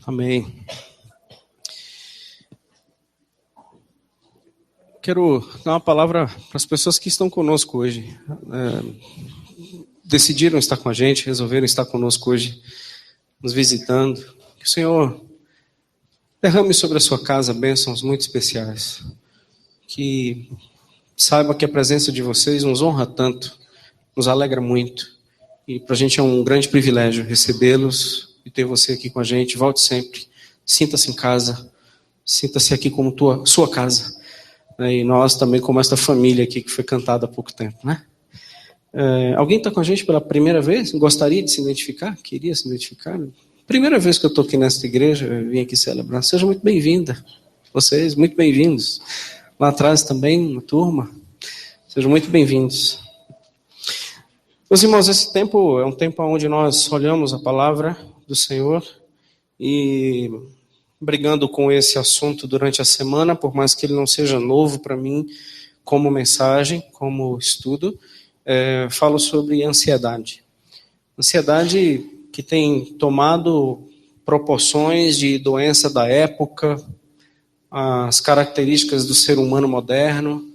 Amém. Quero dar uma palavra para as pessoas que estão conosco hoje. Decidiram estar com a gente, resolveram estar conosco hoje, nos visitando. Que o Senhor derrame sobre a sua casa bênçãos muito especiais. Que saiba que a presença de vocês nos honra tanto, nos alegra muito. E para a gente é um grande privilégio recebê-los e ter você aqui com a gente. Volte sempre. Sinta-se em casa. Sinta-se aqui como sua casa. E nós também como esta família aqui que foi cantada há pouco tempo, né? Alguém está com a gente pela primeira vez? Gostaria de se identificar? Queria se identificar? Primeira vez que eu estou aqui nesta igreja, eu vim aqui celebrar. Seja muito bem-vinda. Vocês, muito bem-vindos. Lá atrás também, na turma. Sejam muito bem-vindos. Meus irmãos, esse tempo é um tempo onde nós olhamos a palavra do Senhor e brigando com esse assunto durante a semana, por mais que ele não seja novo para mim como mensagem, como estudo, falo sobre ansiedade. Ansiedade que tem tomado proporções de doença da época, as características do ser humano moderno.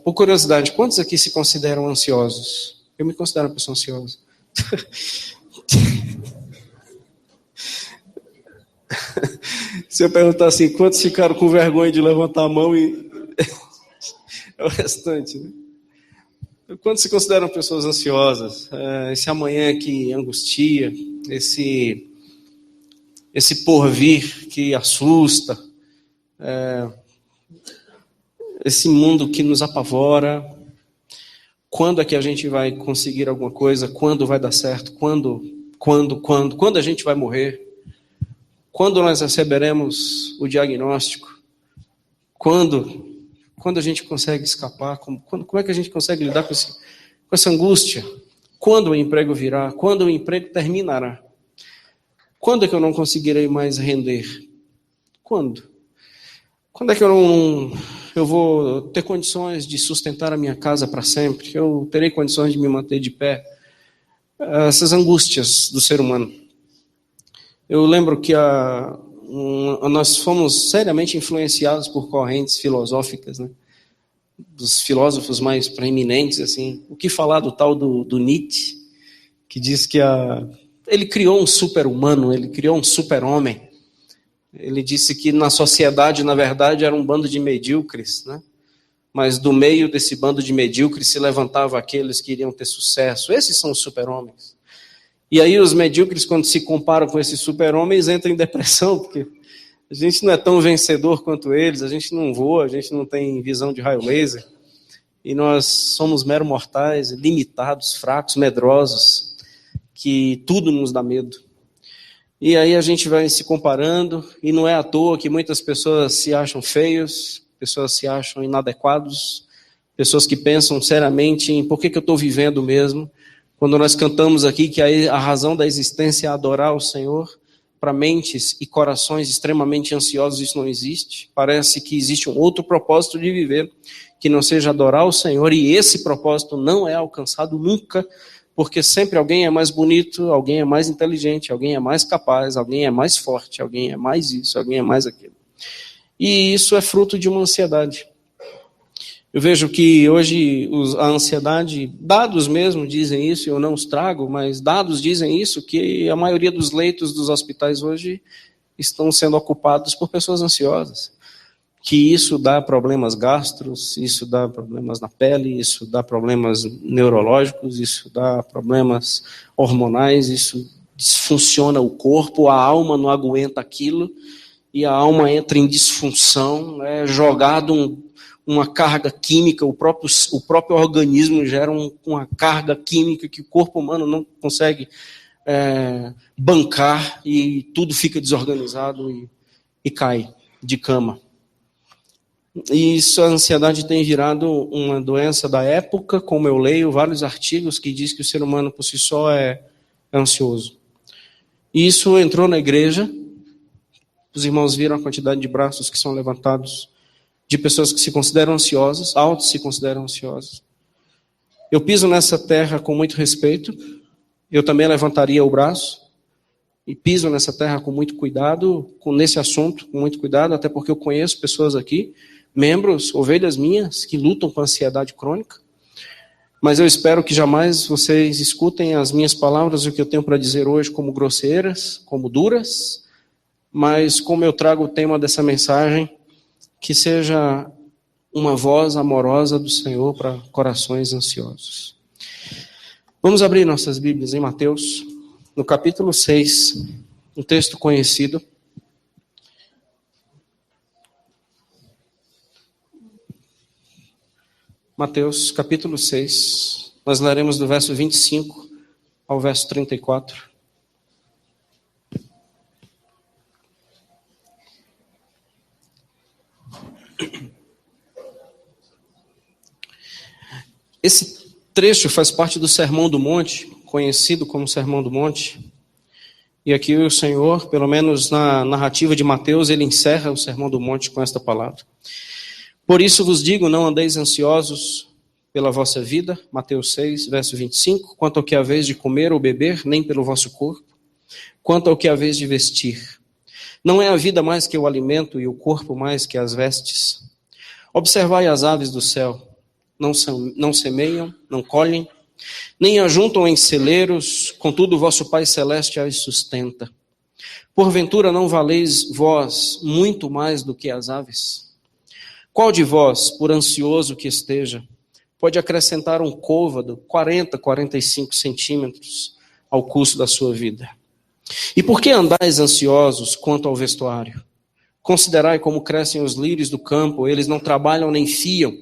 Por curiosidade, quantos aqui se consideram ansiosos? Eu me considero uma pessoa ansiosa. Se eu perguntar assim, quantos ficaram com vergonha de levantar a mão e é o restante, né? Quantos se consideram pessoas ansiosas? Esse amanhã que angustia, esse porvir que assusta, esse mundo que nos apavora. Quando é que a gente vai conseguir alguma coisa? Quando vai dar certo? Quando a gente vai morrer? Quando nós receberemos o diagnóstico? Quando a gente consegue escapar? Como é que a gente consegue lidar com essa angústia? Quando o emprego virá? Quando o emprego terminará? Quando é que eu não conseguirei mais render? Quando? Quando é que eu vou ter condições de sustentar a minha casa para sempre? Eu terei condições de me manter de pé? Essas angústias do ser humano. Eu lembro que nós fomos seriamente influenciados por correntes filosóficas, né? Dos filósofos mais preeminentes, assim. O que falar do tal do Nietzsche, que diz que ele criou um super-humano, ele criou um super-homem. Ele disse que na sociedade, na verdade, era um bando de medíocres, né? Mas do meio desse bando de medíocres se levantavam aqueles que iriam ter sucesso. Esses são os super-homens. E aí os medíocres, quando se comparam com esses super-homens, entram em depressão, porque a gente não é tão vencedor quanto eles, a gente não voa, a gente não tem visão de raio laser, e nós somos mero mortais, limitados, fracos, medrosos, que tudo nos dá medo. E aí a gente vai se comparando, e não é à toa que muitas pessoas se acham feios, pessoas se acham inadequados, pessoas que pensam seriamente em por que eu estou vivendo mesmo. Quando nós cantamos aqui que a razão da existência é adorar o Senhor, para mentes e corações extremamente ansiosos isso não existe. Parece que existe um outro propósito de viver, que não seja adorar o Senhor, e esse propósito não é alcançado nunca, porque sempre alguém é mais bonito, alguém é mais inteligente, alguém é mais capaz, alguém é mais forte, alguém é mais isso, alguém é mais aquilo. E isso é fruto de uma ansiedade. Eu vejo que hoje a ansiedade, dados mesmo dizem isso, eu não os trago, mas dados dizem isso, que a maioria dos leitos dos hospitais hoje estão sendo ocupados por pessoas ansiosas. Que isso dá problemas gastros, isso dá problemas na pele, isso dá problemas neurológicos, isso dá problemas hormonais, isso disfunciona o corpo, a alma não aguenta aquilo, e a alma entra em disfunção, é jogado uma carga química, o próprio organismo gera uma carga química que o corpo humano não consegue bancar, e tudo fica desorganizado e cai de cama. E isso, a ansiedade tem virado uma doença da época, como eu leio vários artigos que diz que o ser humano por si só é ansioso. E isso entrou na igreja, os irmãos viram a quantidade de braços que são levantados de pessoas que se consideram ansiosas, autos se consideram ansiosos. Eu piso nessa terra com muito respeito, eu também levantaria o braço, e piso nessa terra com muito cuidado, nesse assunto com muito cuidado, até porque eu conheço pessoas aqui, membros, ovelhas minhas, que lutam com ansiedade crônica. Mas eu espero que jamais vocês escutem as minhas palavras, o que eu tenho para dizer hoje, como grosseiras, como duras, mas como eu trago o tema dessa mensagem, que seja uma voz amorosa do Senhor para corações ansiosos. Vamos abrir nossas Bíblias em Mateus, no capítulo 6, um texto conhecido. Mateus, capítulo 6, nós leremos do verso 25 ao verso 34. Esse trecho faz parte do Sermão do Monte, conhecido como Sermão do Monte. E aqui o Senhor, pelo menos na narrativa de Mateus, ele encerra o Sermão do Monte com esta palavra. Por isso vos digo, não andeis ansiosos pela vossa vida, Mateus 6, verso 25, quanto ao que haveis de comer ou beber, nem pelo vosso corpo, quanto ao que haveis de vestir. Não é a vida mais que o alimento e o corpo mais que as vestes? Observai as aves do céu, não semeiam, não colhem, nem ajuntam em celeiros, contudo o vosso Pai Celeste as sustenta. Porventura não valeis vós muito mais do que as aves? Qual de vós, por ansioso que esteja, pode acrescentar um côvado, 40, 45 centímetros, ao curso da sua vida? E por que andais ansiosos quanto ao vestuário? Considerai como crescem os lírios do campo, eles não trabalham nem fiam.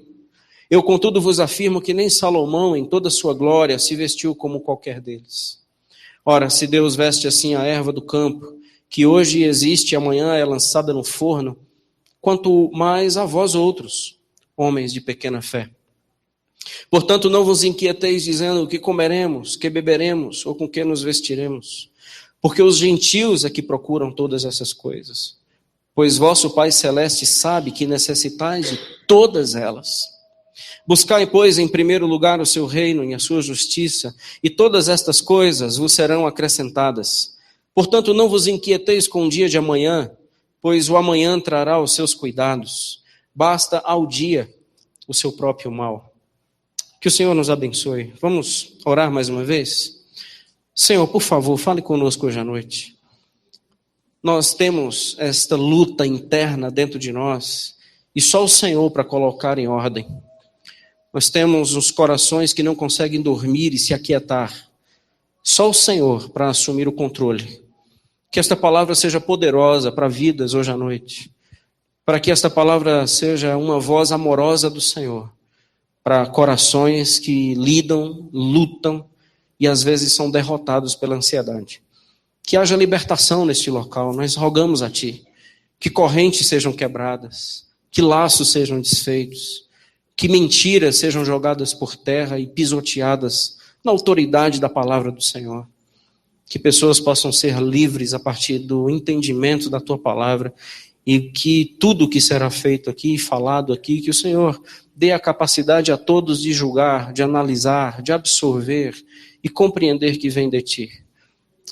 Eu, contudo, vos afirmo que nem Salomão, em toda a sua glória, se vestiu como qualquer deles. Ora, se Deus veste assim a erva do campo, que hoje existe e amanhã é lançada no forno, quanto mais a vós outros, homens de pequena fé. Portanto, não vos inquieteis dizendo o que comeremos, que beberemos ou com que nos vestiremos, porque os gentios é que procuram todas essas coisas. Pois vosso Pai Celeste sabe que necessitais de todas elas. Buscai, pois, em primeiro lugar o seu reino e a sua justiça, e todas estas coisas vos serão acrescentadas. Portanto, não vos inquieteis com o dia de amanhã, pois o amanhã trará os seus cuidados. Basta ao dia o seu próprio mal. Que o Senhor nos abençoe. Vamos orar mais uma vez? Senhor, por favor, fale conosco hoje à noite. Nós temos esta luta interna dentro de nós, e só o Senhor para colocar em ordem. Nós temos os corações que não conseguem dormir e se aquietar. Só o Senhor para assumir o controle. Que esta palavra seja poderosa para vidas hoje à noite. Para que esta palavra seja uma voz amorosa do Senhor. Para corações que lidam, lutam e às vezes são derrotados pela ansiedade. Que haja libertação neste local. Nós rogamos a Ti. Que correntes sejam quebradas. Que laços sejam desfeitos. Que mentiras sejam jogadas por terra e pisoteadas na autoridade da palavra do Senhor. Que pessoas possam ser livres a partir do entendimento da Tua palavra e que tudo que será feito aqui, falado aqui, que o Senhor dê a capacidade a todos de julgar, de analisar, de absorver e compreender que vem de Ti.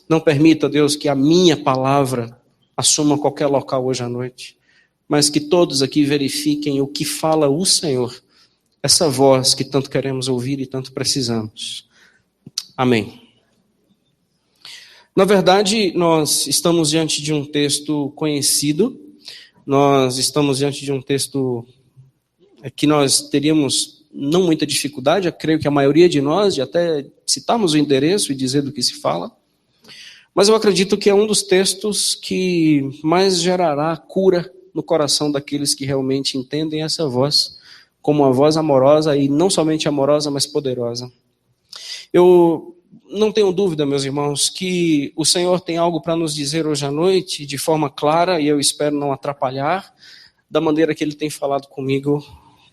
Não permita, Deus, que a minha palavra assuma qualquer local hoje à noite, mas que todos aqui verifiquem o que fala o Senhor, essa voz que tanto queremos ouvir e tanto precisamos. Amém. Na verdade, nós estamos diante de um texto conhecido, nós estamos diante de um texto que nós teríamos não muita dificuldade, eu creio que a maioria de nós, de até citarmos o endereço e dizer do que se fala, mas eu acredito que é um dos textos que mais gerará cura no coração daqueles que realmente entendem essa voz como uma voz amorosa, e não somente amorosa, mas poderosa. Eu não tenho dúvida, meus irmãos, que o Senhor tem algo para nos dizer hoje à noite, de forma clara, e eu espero não atrapalhar, da maneira que Ele tem falado comigo,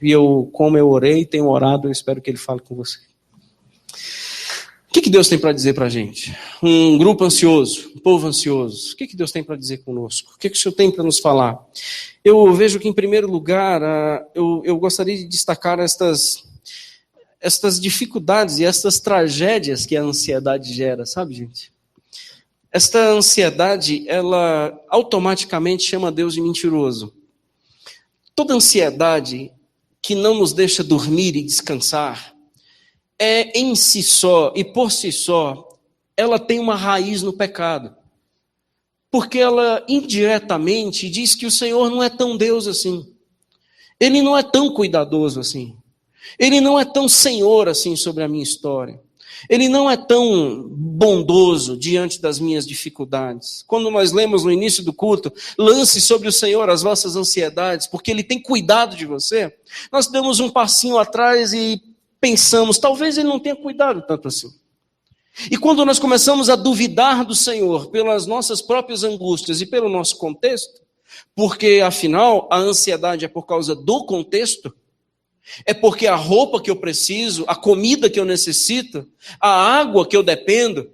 e eu, como eu orei, tenho orado, eu espero que Ele fale com você. O que Deus tem para dizer para a gente? Um grupo ansioso, um povo ansioso. O que Deus tem para dizer conosco? O que o Senhor tem para nos falar? Eu vejo que, em primeiro lugar, eu gostaria de destacar estas dificuldades e estas tragédias que a ansiedade gera, sabe, gente? Esta ansiedade, ela automaticamente chama Deus de mentiroso. Toda ansiedade que não nos deixa dormir e descansar, em si só e por si só, ela tem uma raiz no pecado. Porque ela indiretamente diz que o Senhor não é tão Deus assim. Ele não é tão cuidadoso assim. Ele não é tão Senhor assim sobre a minha história. Ele não é tão bondoso diante das minhas dificuldades. Quando nós lemos no início do culto, lance sobre o Senhor as vossas ansiedades, porque Ele tem cuidado de você. Nós damos um passinho atrás e pensamos, talvez Ele não tenha cuidado tanto assim. E quando nós começamos a duvidar do Senhor pelas nossas próprias angústias e pelo nosso contexto, porque afinal a ansiedade é por causa do contexto, é porque a roupa que eu preciso, a comida que eu necessito, a água que eu dependo,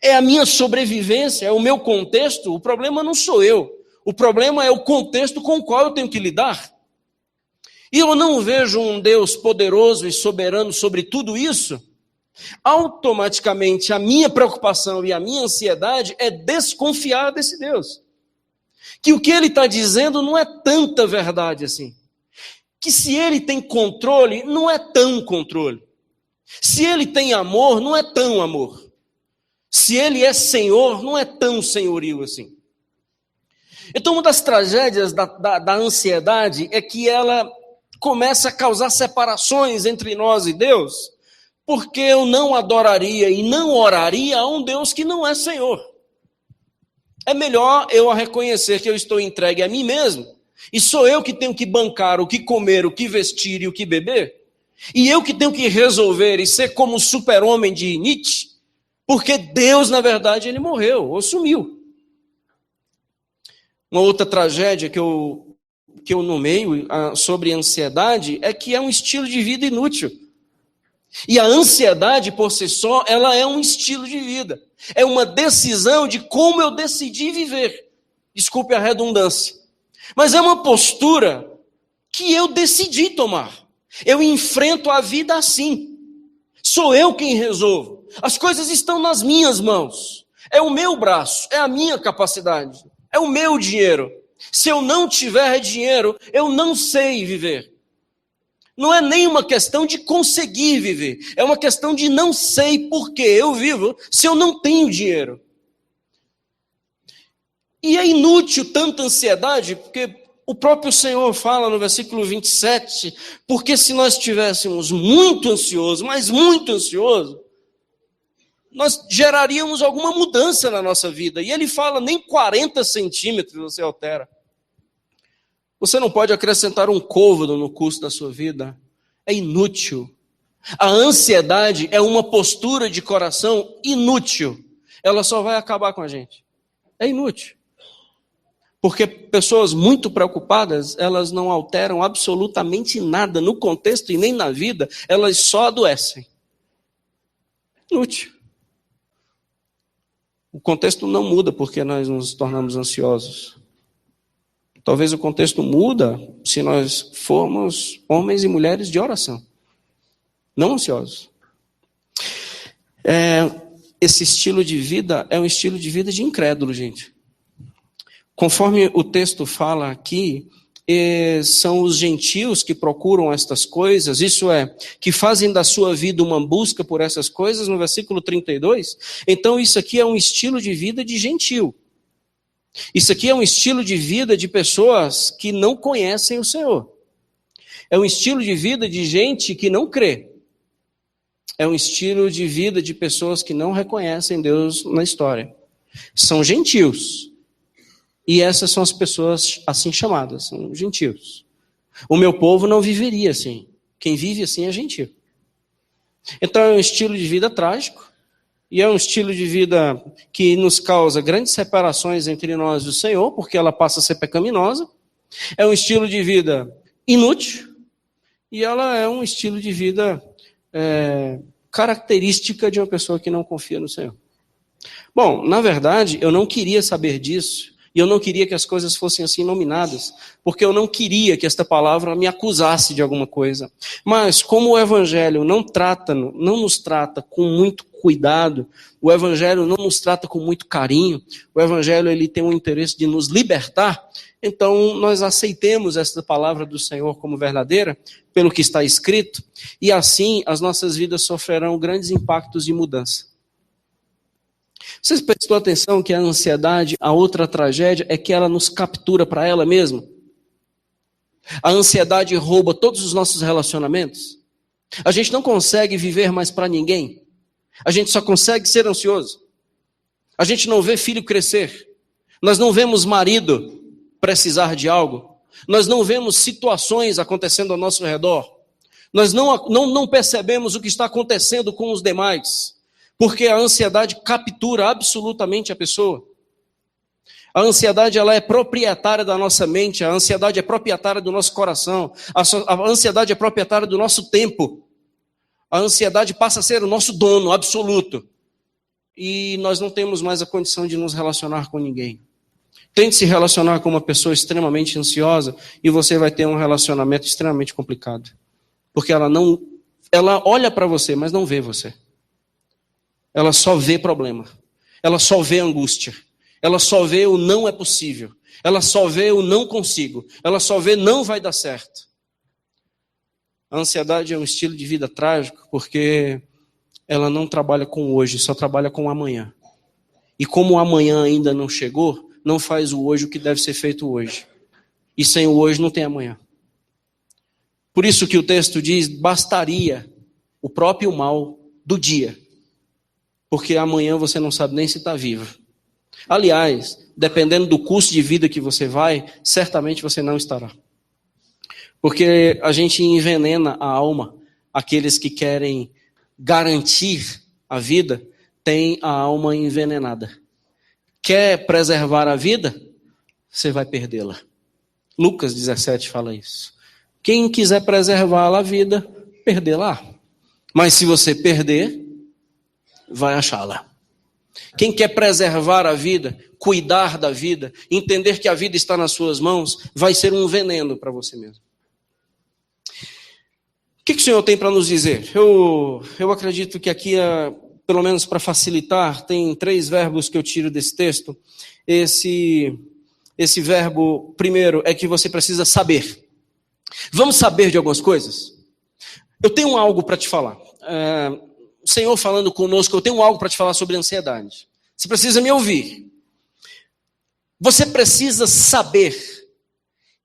é a minha sobrevivência, é o meu contexto. O problema não sou eu. O problema é o contexto com o qual eu tenho que lidar. E eu não vejo um Deus poderoso e soberano sobre tudo isso. Automaticamente a minha preocupação e a minha ansiedade é desconfiar desse Deus. Que o que ele está dizendo não é tanta verdade assim. Que se ele tem controle, não é tão controle. Se ele tem amor, não é tão amor. Se ele é senhor, não é tão senhorio assim. Então, uma das tragédias da ansiedade é que ela começa a causar separações entre nós e Deus, porque eu não adoraria e não oraria a um Deus que não é Senhor. É melhor eu reconhecer que eu estou entregue a mim mesmo, e sou eu que tenho que bancar o que comer, o que vestir e o que beber, e eu que tenho que resolver e ser como o super-homem de Nietzsche, porque Deus, na verdade, ele morreu ou sumiu. Uma outra tragédia que eu nomeio sobre ansiedade é que é um estilo de vida inútil. E a ansiedade, por si só, ela é um estilo de vida. É uma decisão de como eu decidi viver. Desculpe a redundância. Mas é uma postura que eu decidi tomar. Eu enfrento a vida assim. Sou eu quem resolvo. As coisas estão nas minhas mãos. É o meu braço, é a minha capacidade, é o meu dinheiro. Se eu não tiver dinheiro, eu não sei viver. Não é nem uma questão de conseguir viver, é uma questão de não sei por que eu vivo se eu não tenho dinheiro. E é inútil tanta ansiedade, porque o próprio Senhor fala no versículo 27, porque se nós estivéssemos muito ansiosos, mas muito ansiosos, nós geraríamos alguma mudança na nossa vida. E ele fala, nem 40 centímetros você altera. Você não pode acrescentar um côvado no curso da sua vida. É inútil. A ansiedade é uma postura de coração inútil. Ela só vai acabar com a gente. É inútil. Porque pessoas muito preocupadas, elas não alteram absolutamente nada no contexto e nem na vida. Elas só adoecem. Inútil. O contexto não muda porque nós nos tornamos ansiosos. Talvez o contexto muda se nós formos homens e mulheres de oração, não ansiosos. Esse estilo de vida é um estilo de vida de incrédulo, gente. Conforme o texto fala aqui, são os gentios que procuram estas coisas, isso é, que fazem da sua vida uma busca por essas coisas, no versículo 32. Então isso aqui é um estilo de vida de gentio. Isso aqui é um estilo de vida de pessoas que não conhecem o Senhor. É um estilo de vida de gente que não crê. É um estilo de vida de pessoas que não reconhecem Deus na história. São gentios. E essas são as pessoas assim chamadas, são gentios. O meu povo não viveria assim. Quem vive assim é gentio. Então é um estilo de vida trágico. E é um estilo de vida que nos causa grandes separações entre nós e o Senhor, porque ela passa a ser pecaminosa. É um estilo de vida inútil. E ela é um estilo de vida característica de uma pessoa que não confia no Senhor. Bom, na verdade, eu não queria saber disso. E eu não queria que as coisas fossem assim nominadas, porque eu não queria que esta palavra me acusasse de alguma coisa. Mas como o Evangelho não nos trata com muito cuidado, o Evangelho não nos trata com muito carinho, o Evangelho ele tem o interesse de nos libertar, então nós aceitemos esta palavra do Senhor como verdadeira, pelo que está escrito, e assim as nossas vidas sofrerão grandes impactos de mudança. Vocês prestou atenção que a ansiedade, a outra tragédia, é que ela nos captura para ela mesma? A ansiedade rouba todos os nossos relacionamentos. A gente não consegue viver mais para ninguém. A gente só consegue ser ansioso. A gente não vê filho crescer. Nós não vemos marido precisar de algo. Nós não vemos situações acontecendo ao nosso redor. Nós não percebemos o que está acontecendo com os demais. Porque a ansiedade captura absolutamente a pessoa. A ansiedade ela é proprietária da nossa mente, a ansiedade é proprietária do nosso coração, a ansiedade é proprietária do nosso tempo. A ansiedade passa a ser o nosso dono absoluto. E nós não temos mais a condição de nos relacionar com ninguém. Tente se relacionar com uma pessoa extremamente ansiosa e você vai ter um relacionamento extremamente complicado. Porque ela olha para você, mas não vê você. Ela só vê problema. Ela só vê angústia. Ela só vê o não é possível. Ela só vê o não consigo. Ela só vê não vai dar certo. A ansiedade é um estilo de vida trágico porque ela não trabalha com o hoje, só trabalha com o amanhã. E como o amanhã ainda não chegou, não faz o hoje o que deve ser feito hoje. E sem o hoje não tem amanhã. Por isso que o texto diz, bastaria o próprio mal do dia. Porque amanhã você não sabe nem se está vivo. Aliás, dependendo do custo de vida que você vai, certamente você não estará. Porque a gente envenena a alma. Aqueles que querem garantir a vida, têm a alma envenenada. Quer preservar a vida? Você vai perdê-la. Lucas 17 fala isso. Quem quiser preservar a vida, perdê-la. Mas se você perder, vai achá-la. Quem quer preservar a vida, cuidar da vida, entender que a vida está nas suas mãos, vai ser um veneno para você mesmo. O que o Senhor tem para nos dizer? Eu acredito que aqui, pelo menos para facilitar, tem 3 verbos que eu tiro desse texto. Esse verbo, primeiro, é que você precisa saber. Vamos saber de algumas coisas? Eu tenho algo para te falar. O Senhor falando conosco, eu tenho algo para te falar sobre ansiedade. Você precisa me ouvir. Você precisa saber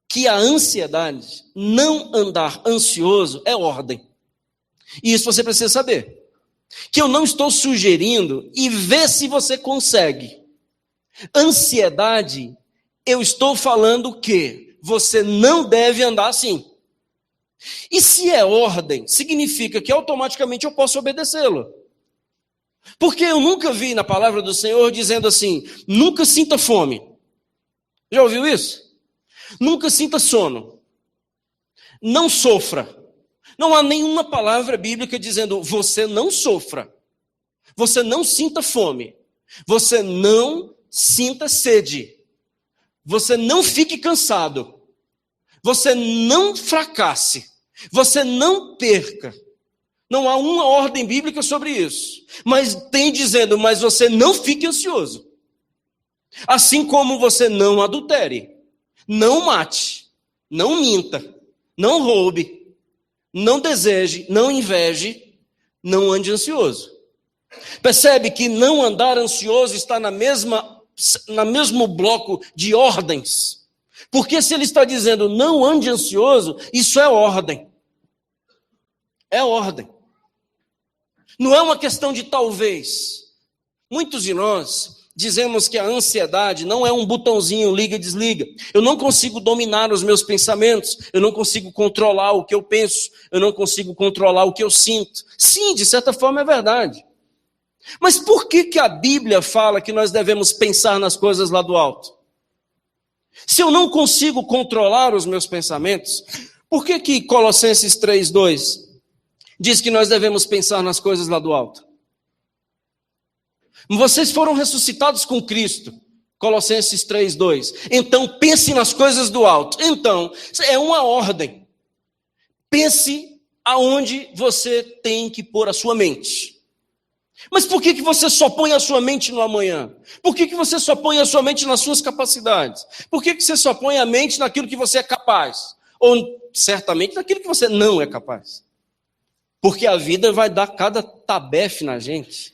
que a ansiedade, não andar ansioso, é ordem. E isso você precisa saber. Que eu não estou sugerindo e vê se você consegue. Ansiedade, eu estou falando que você não deve andar assim. E se é ordem, significa que automaticamente eu posso obedecê-lo. Porque eu nunca vi na palavra do Senhor dizendo assim, nunca sinta fome. Já ouviu isso? Nunca sinta sono. Não sofra. Não há nenhuma palavra bíblica dizendo você não sofra. Você não sinta fome. Você não sinta sede. Você não fique cansado. Você não fracasse. Você não perca. Não há uma ordem bíblica sobre isso. Mas tem dizendo, mas você não fique ansioso. Assim como você não adultere, não mate, não minta, não roube, não deseje, não inveje, não ande ansioso. Percebe que não andar ansioso está no mesmo bloco de ordens. Porque se ele está dizendo não ande ansioso, isso é ordem. É ordem. Não é uma questão de talvez. Muitos de nós dizemos que a ansiedade não é um botãozinho liga e desliga. Eu não consigo dominar os meus pensamentos, eu não consigo controlar o que eu penso, eu não consigo controlar o que eu sinto. Sim, de certa forma é verdade. Mas por que a Bíblia fala que nós devemos pensar nas coisas lá do alto? Se eu não consigo controlar os meus pensamentos, por que Colossenses 3:2 diz que nós devemos pensar nas coisas lá do alto? Vocês foram ressuscitados com Cristo. Colossenses 3:2. Então pense nas coisas do alto. Então, é uma ordem. Pense aonde você tem que pôr a sua mente. Mas por que você só põe a sua mente no amanhã? Por que você só põe a sua mente nas suas capacidades? Por que você só põe a mente naquilo que você é capaz? Ou, certamente, naquilo que você não é capaz? Porque a vida vai dar cada tabefe na gente.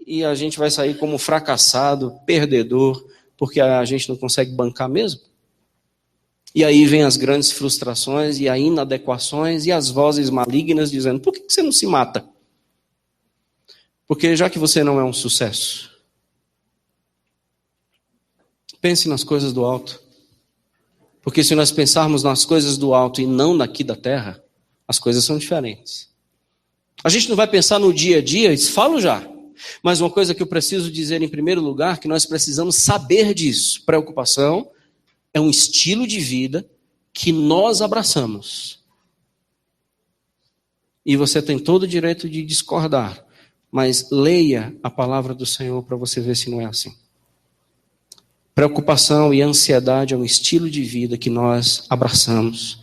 E a gente vai sair como fracassado, perdedor, porque a gente não consegue bancar mesmo. E aí vem as grandes frustrações e as inadequações e as vozes malignas dizendo, por que você não se mata? Porque já que você não é um sucesso, pense nas coisas do alto. Porque se nós pensarmos nas coisas do alto e não daqui da terra, as coisas são diferentes. A gente não vai pensar no dia a dia, falo já. Mas uma coisa que eu preciso dizer em primeiro lugar, que nós precisamos saber disso. Preocupação é um estilo de vida que nós abraçamos. E você tem todo o direito de discordar. Mas leia a palavra do Senhor para você ver se não é assim. Preocupação e ansiedade é um estilo de vida que nós abraçamos.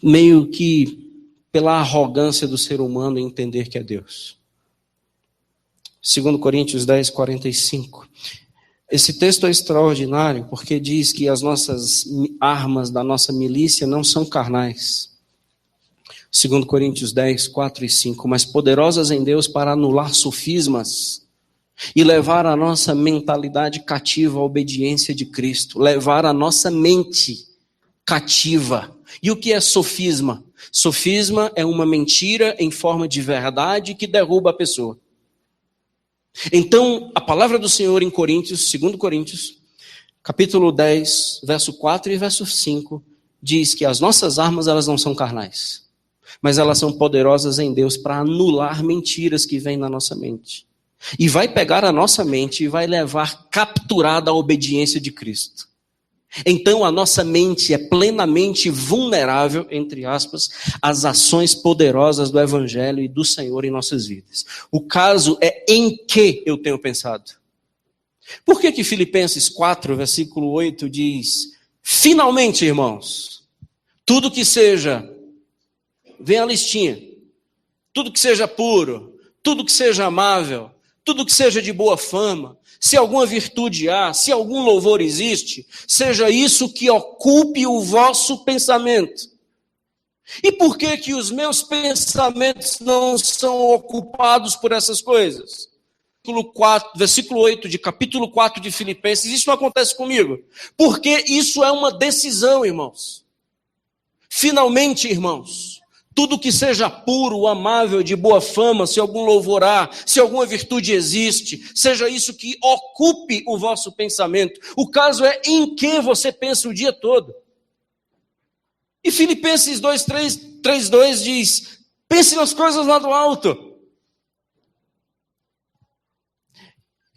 Meio que pela arrogância do ser humano em entender que é Deus. 2 Coríntios 10:45. Esse texto é extraordinário porque diz que as nossas armas da nossa milícia não são carnais. 2 Coríntios 10:4 e 5. Mas poderosas em Deus para anular sofismas e levar a nossa mentalidade cativa à obediência de Cristo. Levar a nossa mente cativa. E o que é sofisma? Sofisma é uma mentira em forma de verdade que derruba a pessoa. Então, a palavra do Senhor em Coríntios, 2 Coríntios, capítulo 10, verso 4 e verso 5, diz que as nossas armas elas não são carnais, mas elas são poderosas em Deus para anular mentiras que vêm na nossa mente. E vai pegar a nossa mente e vai levar capturada a obediência de Cristo. Então a nossa mente é plenamente vulnerável, entre aspas, às ações poderosas do Evangelho e do Senhor em nossas vidas. O caso é em que eu tenho pensado. Por que Filipenses 4, versículo 8 diz, finalmente, irmãos, tudo que seja, vem a listinha, tudo que seja puro, tudo que seja amável, tudo que seja de boa fama, se alguma virtude há, se algum louvor existe, seja isso que ocupe o vosso pensamento. E por que os meus pensamentos não são ocupados por essas coisas? Versículo 8 de capítulo 4 de Filipenses, isso não acontece comigo. Porque isso é uma decisão, irmãos. Finalmente, irmãos, tudo que seja puro, amável, de boa fama, se algum louvor há, se alguma virtude existe, seja isso que ocupe o vosso pensamento. O caso é em que você pensa o dia todo. E Filipenses 2:2 diz, pense nas coisas lá do alto.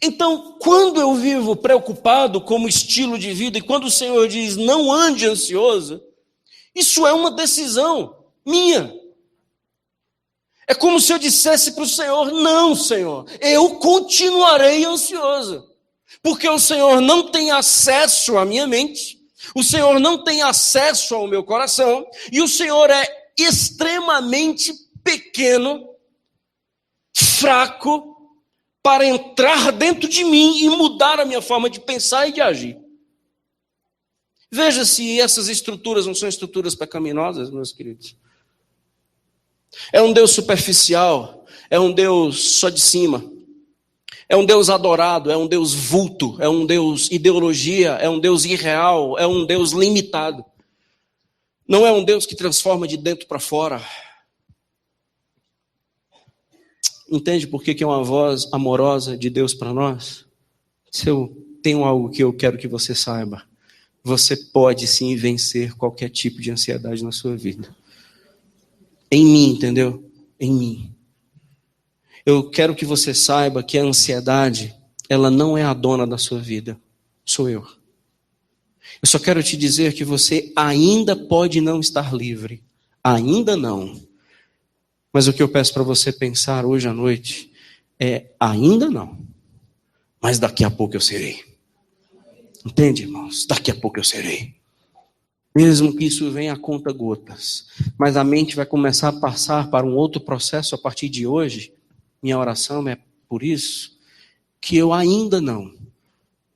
Então, quando eu vivo preocupado como estilo de vida, e quando o Senhor diz, não ande ansioso, isso é uma decisão minha. É como se eu dissesse para o Senhor, não, Senhor, eu continuarei ansioso. Porque o Senhor não tem acesso à minha mente, o Senhor não tem acesso ao meu coração, e o Senhor é extremamente pequeno, fraco, para entrar dentro de mim e mudar a minha forma de pensar e de agir. Veja se essas estruturas não são estruturas pecaminosas, meus queridos. É um Deus superficial, é um Deus só de cima, é um Deus adorado, é um Deus vulto, é um Deus ideologia, é um Deus irreal, é um Deus limitado. Não é um Deus que transforma de dentro para fora. Entende por que é uma voz amorosa de Deus para nós? Se eu tenho algo que eu quero que você saiba, você pode sim vencer qualquer tipo de ansiedade na sua vida. Em mim, entendeu? Em mim. Eu quero que você saiba que a ansiedade, ela não é a dona da sua vida. Sou eu. Eu só quero te dizer que você ainda pode não estar livre. Ainda não. Mas o que eu peço para você pensar hoje à noite é, ainda não. Mas daqui a pouco eu serei. Entende, irmãos? Daqui a pouco eu serei. Mesmo que isso venha a conta gotas. Mas a mente vai começar a passar para um outro processo a partir de hoje. Minha oração é por isso que eu ainda não.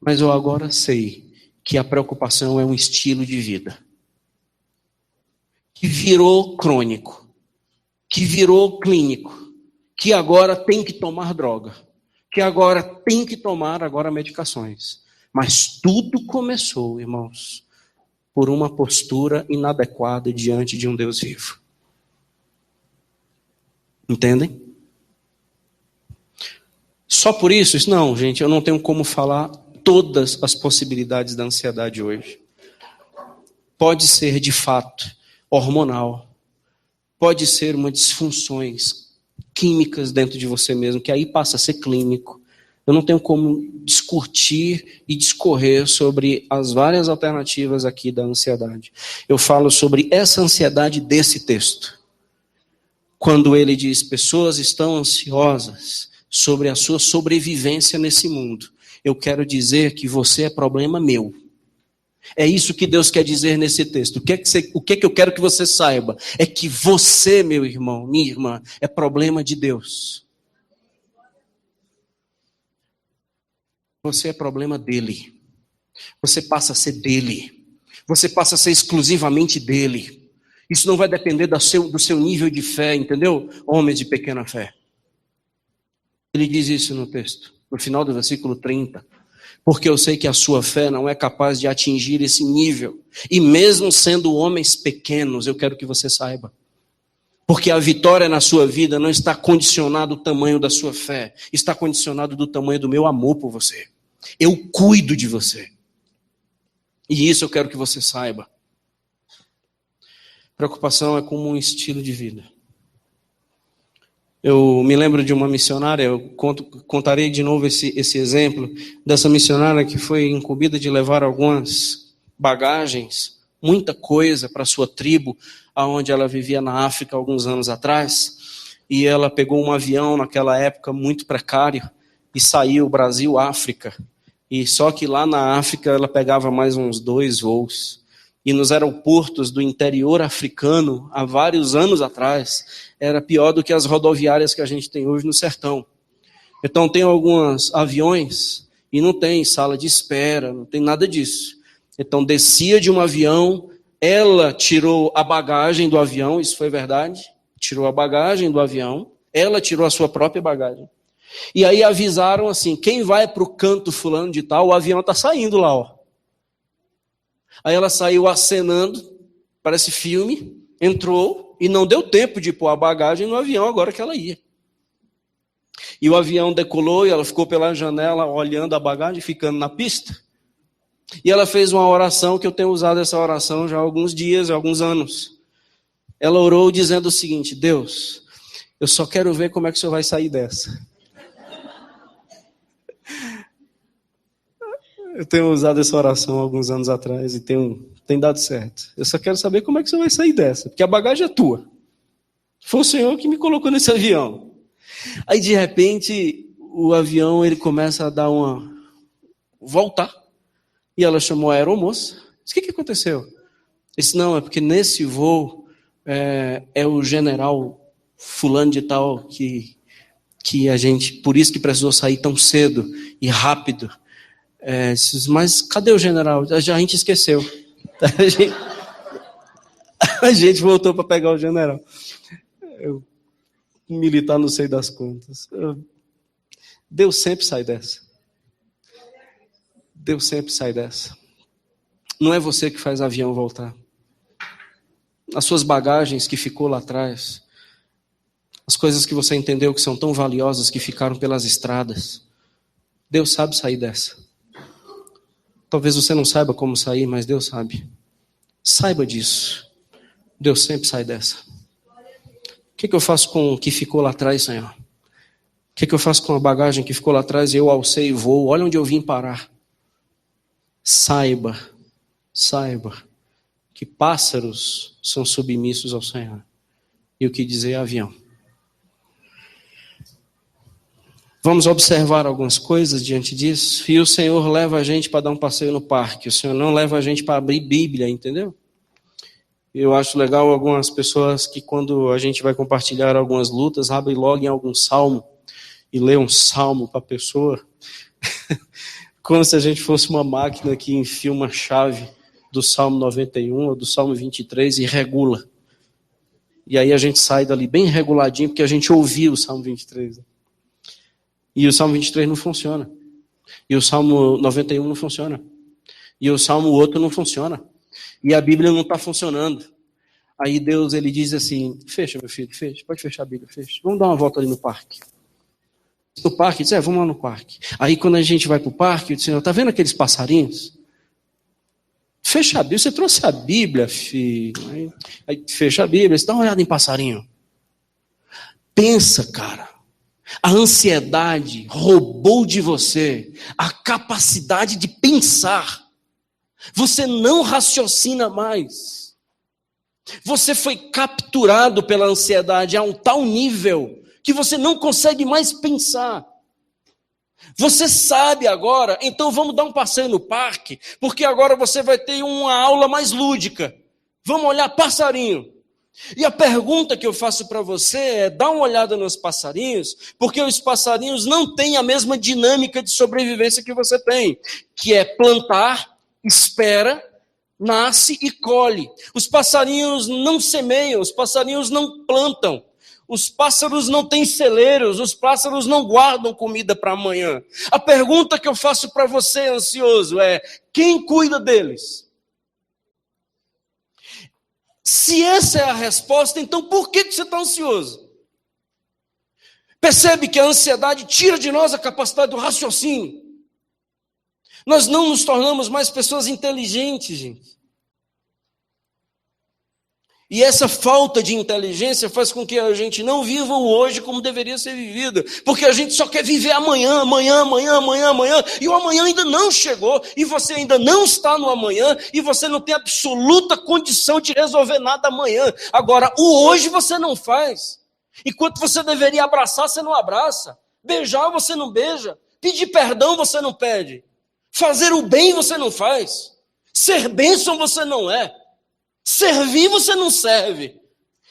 Mas eu agora sei que a preocupação é um estilo de vida. Que virou crônico. Que virou clínico. Que agora tem que tomar droga. Que agora tem que tomar agora medicações. Mas tudo começou, irmãos, por uma postura inadequada diante de um Deus vivo. Entendem? Só por isso? Não, gente, eu não tenho como falar todas as possibilidades da ansiedade hoje. Pode ser, de fato, hormonal. Pode ser uma disfunções químicas dentro de você mesmo, que aí passa a ser clínico. Eu não tenho como discutir e discorrer sobre as várias alternativas aqui da ansiedade. Eu falo sobre essa ansiedade desse texto. Quando ele diz, pessoas estão ansiosas sobre a sua sobrevivência nesse mundo. Eu quero dizer que você é problema meu. É isso que Deus quer dizer nesse texto. O que eu quero que você saiba? É que você, meu irmão, minha irmã, é problema de Deus. Você é problema dele. Você passa a ser dele. Você passa a ser exclusivamente dele. Isso não vai depender do seu nível de fé, entendeu? Homens de pequena fé. Ele diz isso no texto, no final do versículo 30. Porque eu sei que a sua fé não é capaz de atingir esse nível. E mesmo sendo homens pequenos, eu quero que você saiba. Porque a vitória na sua vida não está condicionada ao tamanho da sua fé. Está condicionado do tamanho do meu amor por você. Eu cuido de você. E isso eu quero que você saiba. Preocupação é como um estilo de vida. Eu me lembro de uma missionária, eu contarei de novo esse exemplo, dessa missionária que foi incumbida de levar algumas bagagens, muita coisa para a sua tribo, aonde ela vivia na África alguns anos atrás, e ela pegou um avião naquela época muito precário, e saiu Brasil-África, e só que lá na África ela pegava mais uns 2 voos, e nos aeroportos do interior africano, há vários anos atrás, era pior do que as rodoviárias que a gente tem hoje no sertão. Então tem alguns aviões e não tem sala de espera, não tem nada disso. Então descia de um avião, ela tirou a bagagem do avião, isso foi verdade, tirou a bagagem do avião, ela tirou a sua própria bagagem. E aí avisaram assim, quem vai para o canto fulano de tal, o avião está saindo lá, ó. Aí ela saiu acenando, parece filme, entrou e não deu tempo de pôr a bagagem no avião agora que ela ia. E o avião decolou e ela ficou pela janela olhando a bagagem, ficando na pista. E ela fez uma oração, que eu tenho usado essa oração já há alguns dias, há alguns anos. Ela orou dizendo o seguinte, Deus, eu só quero ver como é que o Senhor vai sair dessa. Eu tenho usado essa oração há alguns anos atrás e tem dado certo. Eu só quero saber como é que você vai sair dessa, porque a bagagem é tua. Foi o Senhor que me colocou nesse avião. Aí, de repente, o avião ele começa a dar voltar. E ela chamou a aeromoça. Disse, o que aconteceu? Disse, não, é porque nesse voo é o general fulano de tal que a gente, por isso que precisou sair tão cedo e rápido. Mas cadê o general? A gente esqueceu. A gente voltou para pegar o general. Militar não sei das contas. Deus sempre sai dessa. Deus sempre sai dessa. Não é você que faz avião voltar. As suas bagagens que ficou lá atrás, as coisas que você entendeu que são tão valiosas que ficaram pelas estradas, Deus sabe sair dessa. Talvez você não saiba como sair, mas Deus sabe. Saiba disso. Deus sempre sai dessa. O que eu faço com o que ficou lá atrás, Senhor? O que eu faço com a bagagem que ficou lá atrás e eu alcei e vou? Olha onde eu vim parar. Saiba que pássaros são submissos ao Senhor. E o que dizer avião? Vamos observar algumas coisas diante disso. E o Senhor leva a gente para dar um passeio no parque. O Senhor não leva a gente para abrir Bíblia, entendeu? Eu acho legal algumas pessoas que quando a gente vai compartilhar algumas lutas, abrem logo em algum salmo e lê um salmo para a pessoa. Como se a gente fosse uma máquina que enfia uma chave do Salmo 91 ou do Salmo 23 e regula. E aí a gente sai dali bem reguladinho, porque a gente ouviu o Salmo 23. E o Salmo 23 não funciona. E o Salmo 91 não funciona. E o Salmo outro não funciona. E a Bíblia não está funcionando. Aí Deus, ele diz assim, fecha, meu filho, fecha. Pode fechar a Bíblia, fecha. Vamos dar uma volta ali no parque. No parque, diz, vamos lá no parque. Aí quando a gente vai para o parque, eu disse, tá vendo aqueles passarinhos? Fecha a Bíblia, você trouxe a Bíblia, filho. Aí fecha a Bíblia, você dá uma olhada em passarinho. Pensa, cara. A ansiedade roubou de você a capacidade de pensar. Você não raciocina mais. Você foi capturado pela ansiedade a um tal nível que você não consegue mais pensar. Você sabe agora, então vamos dar um passeio no parque, porque agora você vai ter uma aula mais lúdica. Vamos olhar passarinho. E a pergunta que eu faço para você é, dá uma olhada nos passarinhos, porque os passarinhos não têm a mesma dinâmica de sobrevivência que você tem, que é plantar, espera, nasce e colhe. Os passarinhos não semeiam, os passarinhos não plantam. Os pássaros não têm celeiros, os pássaros não guardam comida para amanhã. A pergunta que eu faço para você, ansioso, é: quem cuida deles? Se essa é a resposta, então por que você está ansioso? Percebe que a ansiedade tira de nós a capacidade do raciocínio. Nós não nos tornamos mais pessoas inteligentes, gente. E essa falta de inteligência faz com que a gente não viva o hoje como deveria ser vivido. Porque a gente só quer viver amanhã, amanhã, amanhã, amanhã, amanhã. E o amanhã ainda não chegou. E você ainda não está no amanhã. E você não tem absoluta condição de resolver nada amanhã. Agora, o hoje você não faz. Enquanto você deveria abraçar, você não abraça. Beijar, você não beija. Pedir perdão, você não pede. Fazer o bem, você não faz. Ser bênção, você não é. Servir, você não serve.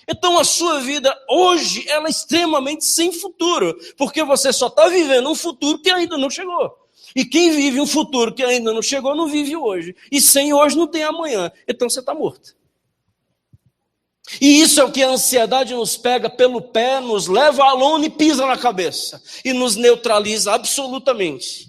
Então a sua vida hoje, ela é extremamente sem futuro, porque você só está vivendo um futuro que ainda não chegou. E quem vive um futuro que ainda não chegou, não vive hoje. E sem hoje não tem amanhã. Então você está morto. E isso é o que a ansiedade nos pega pelo pé, nos leva à lona e pisa na cabeça. E nos neutraliza absolutamente.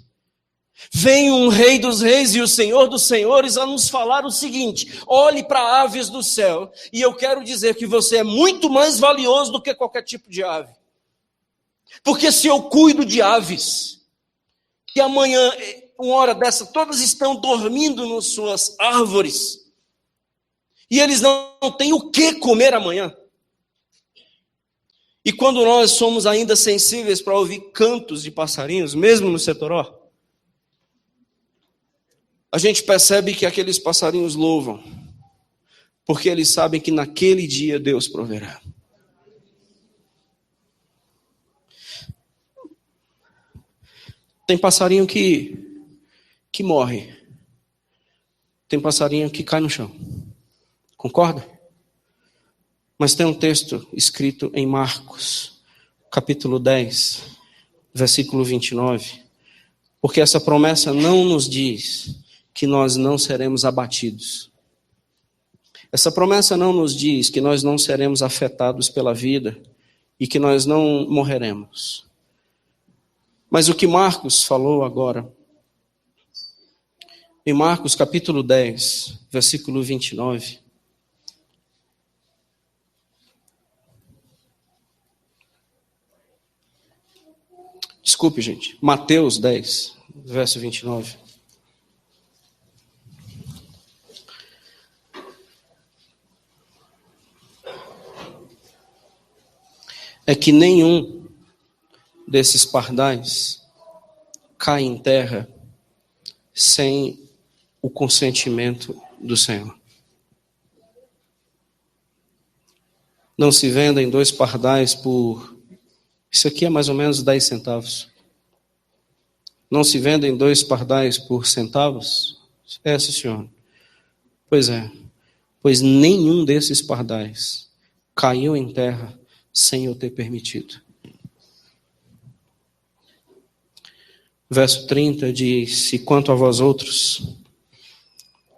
Vem um rei dos reis e o senhor dos senhores a nos falar o seguinte: olhe para aves do céu, e eu quero dizer que você é muito mais valioso do que qualquer tipo de ave. Porque se eu cuido de aves, que amanhã, uma hora dessa, todas estão dormindo nas suas árvores, e eles não têm o que comer amanhã. E quando nós somos ainda sensíveis para ouvir cantos de passarinhos, mesmo no setoró, a gente percebe que aqueles passarinhos louvam, porque eles sabem que naquele dia Deus proverá. Tem passarinho que morre. Tem passarinho que cai no chão. Concorda? Mas tem um texto escrito em Marcos, capítulo 10, versículo 29. Porque essa promessa não nos diz que nós não seremos abatidos. Essa promessa não nos diz que nós não seremos afetados pela vida e que nós não morreremos. Mas o que Marcos falou agora, em Marcos capítulo 10, versículo 29, desculpe, gente, Mateus 10, verso 29. É que nenhum desses pardais cai em terra sem o consentimento do Senhor. Não se vendem 2 pardais por... Isso aqui é mais ou menos 10 centavos. Não se vendem 2 pardais por centavos? É, sim, senhor. Pois é. Pois nenhum desses pardais caiu em terra sem eu ter permitido. Verso 30 diz: e quanto a vós outros,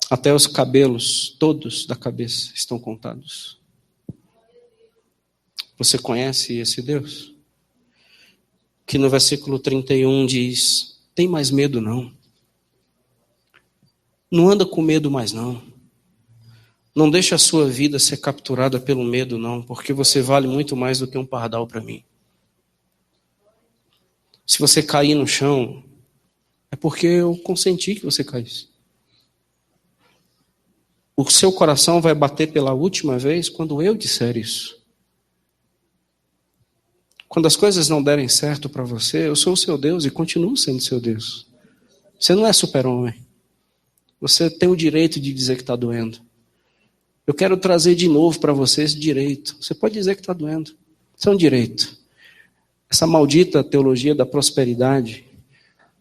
até os cabelos todos da cabeça estão contados. Você conhece esse Deus? Que no versículo 31 diz: tem mais medo não. Não anda com medo mais não. Não deixa a sua vida ser capturada pelo medo não, porque você vale muito mais do que um pardal para mim. Se você cair no chão, é porque eu consenti que você caísse. O seu coração vai bater pela última vez quando eu disser isso. Quando as coisas não derem certo para você, eu sou o seu Deus e continuo sendo seu Deus. Você não é super-homem. Você tem o direito de dizer que está doendo. Eu quero trazer de novo para você esse direito. Você pode dizer que está doendo. Isso é um direito. Essa maldita teologia da prosperidade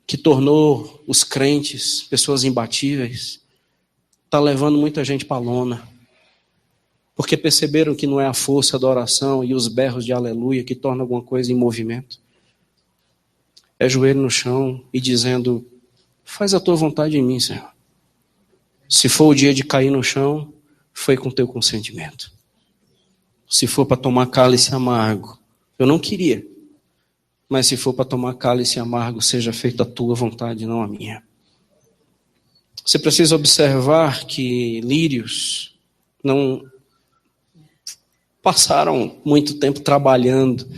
que tornou os crentes pessoas imbatíveis está levando muita gente para a lona. Porque perceberam que não é a força da oração e os berros de aleluia que tornam alguma coisa em movimento. É joelho no chão e dizendo: faz a tua vontade em mim, Senhor. Se for o dia de cair no chão, foi com teu consentimento. Se for para tomar cálice amargo, eu não queria. Mas se for para tomar cálice amargo, seja feita a tua vontade, não a minha. Você precisa observar que lírios não passaram muito tempo trabalhando,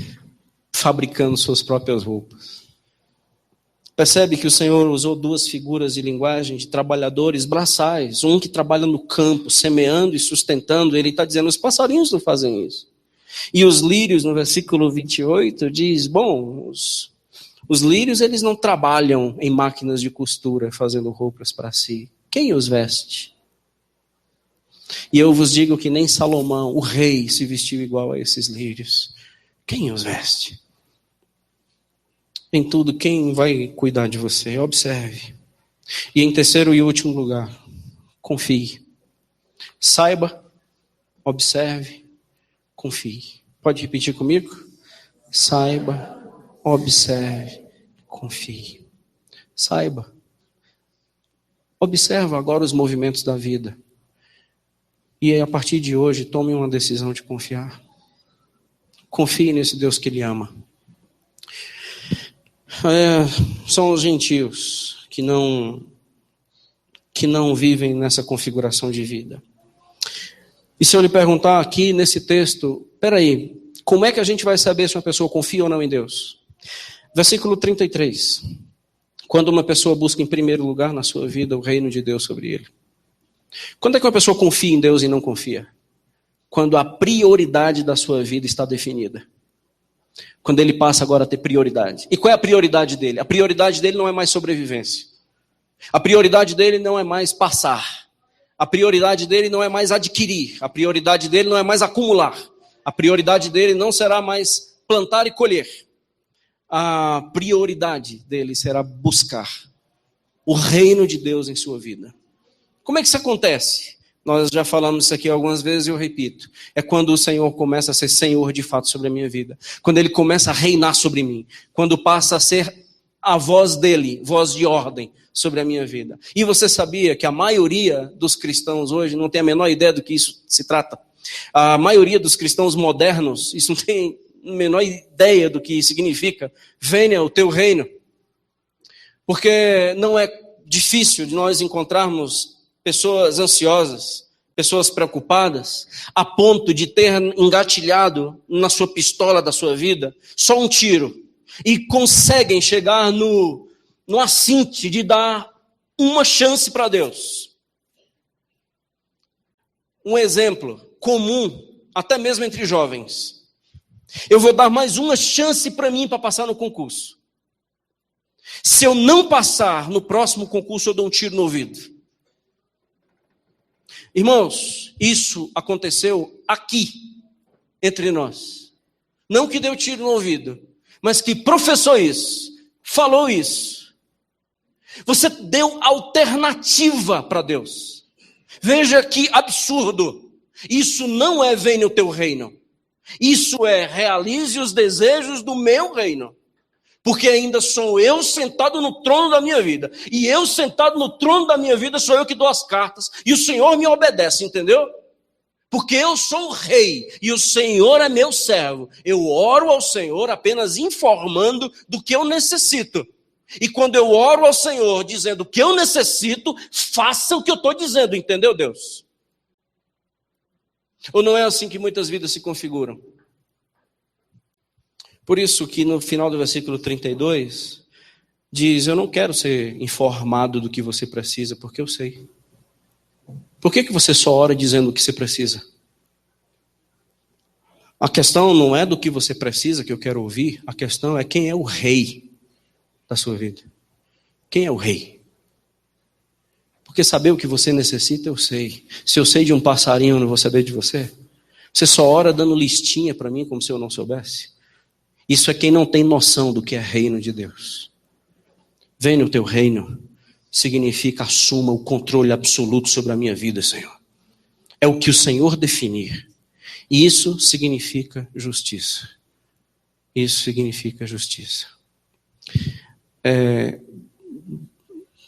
fabricando suas próprias roupas. Percebe que o Senhor usou 2 figuras de linguagem de trabalhadores braçais. Um que trabalha no campo, semeando e sustentando. Ele está dizendo, os passarinhos não fazem isso. E os lírios, no versículo 28, diz, bom, os lírios eles não trabalham em máquinas de costura, fazendo roupas para si. Quem os veste? E eu vos digo que nem Salomão, o rei, se vestiu igual a esses lírios. Quem os veste? Em tudo, quem vai cuidar de você? Observe. E em terceiro e último lugar, confie. Saiba, observe, confie. Pode repetir comigo? Saiba, observe, confie. Saiba. Observa agora os movimentos da vida. E a partir de hoje, tome uma decisão de confiar. Confie nesse Deus que lhe ama. São os gentios que não vivem nessa configuração de vida. E se eu lhe perguntar aqui nesse texto, peraí, como é que a gente vai saber se uma pessoa confia ou não em Deus? Versículo 33. Quando uma pessoa busca em primeiro lugar na sua vida o reino de Deus sobre ele. Quando é que uma pessoa confia em Deus e não confia? Quando a prioridade da sua vida está definida. Quando ele passa agora a ter prioridade. E qual é a prioridade dele? A prioridade dele não é mais sobrevivência. A prioridade dele não é mais passar. A prioridade dele não é mais adquirir. A prioridade dele não é mais acumular. A prioridade dele não será mais plantar e colher. A prioridade dele será buscar o reino de Deus em sua vida. Como é que isso acontece? Nós já falamos isso aqui algumas vezes e eu repito. É quando o Senhor começa a ser Senhor de fato sobre a minha vida. Quando Ele começa a reinar sobre mim. Quando passa a ser a voz dEle, voz de ordem sobre a minha vida. E você sabia que a maioria dos cristãos hoje não tem a menor ideia do que isso se trata? A maioria dos cristãos modernos, isso não tem a menor ideia do que significa. Venha o teu reino. Porque não é difícil de nós encontrarmos pessoas ansiosas, pessoas preocupadas, a ponto de ter engatilhado na sua pistola da sua vida só um tiro. E conseguem chegar no assinte de dar uma chance para Deus. Um exemplo comum, até mesmo entre jovens. Eu vou dar mais uma chance para mim para passar no concurso. Se eu não passar no próximo concurso, eu dou um tiro no ouvido. Irmãos, isso aconteceu aqui, entre nós. Não que deu tiro no ouvido, mas que professou isso, falou isso. Você deu alternativa para Deus. Veja que absurdo. Isso não é venha o teu reino. Isso é realize os desejos do meu reino. Porque ainda sou eu sentado no trono da minha vida. E eu sentado no trono da minha vida sou eu que dou as cartas. E o Senhor me obedece, entendeu? Porque eu sou o rei e o Senhor é meu servo. Eu oro ao Senhor apenas informando do que eu necessito. E quando eu oro ao Senhor dizendo o que eu necessito, faça o que eu estou dizendo, entendeu, Deus? Ou não é assim que muitas vidas se configuram? Por isso que no final do versículo 32, diz, eu não quero ser informado do que você precisa, porque eu sei. Por que você só ora dizendo o que você precisa? A questão não é do que você precisa que eu quero ouvir, a questão é quem é o rei da sua vida. Quem é o rei? Porque saber o que você necessita, eu sei. Se eu sei de um passarinho, eu não vou saber de você? Você só ora dando listinha para mim, como se eu não soubesse? Isso é quem não tem noção do que é reino de Deus. Venha o teu reino, significa assuma o controle absoluto sobre a minha vida, Senhor. É o que o Senhor definir. E isso significa justiça. Isso significa justiça.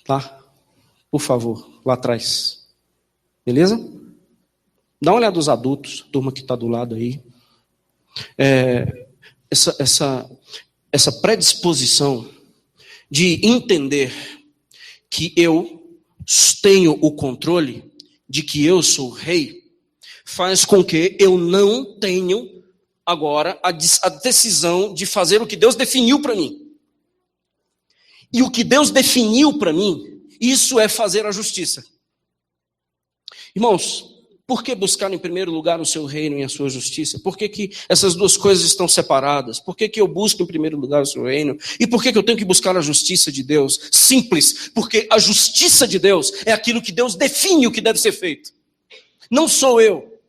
Lá, por favor, lá atrás. Beleza? Dá uma olhada dos adultos, turma que está do lado aí. Essa predisposição de entender que eu tenho o controle, de que eu sou o rei, faz com que eu não tenha agora a decisão de fazer o que Deus definiu para mim. E o que Deus definiu para mim, isso é fazer a justiça. Irmãos, por que buscar em primeiro lugar o seu reino e a sua justiça? Por que essas duas coisas estão separadas? Por que eu busco em primeiro lugar o seu reino? E por que eu tenho que buscar a justiça de Deus? Simples, porque a justiça de Deus é aquilo que Deus define o que deve ser feito. Não sou eu.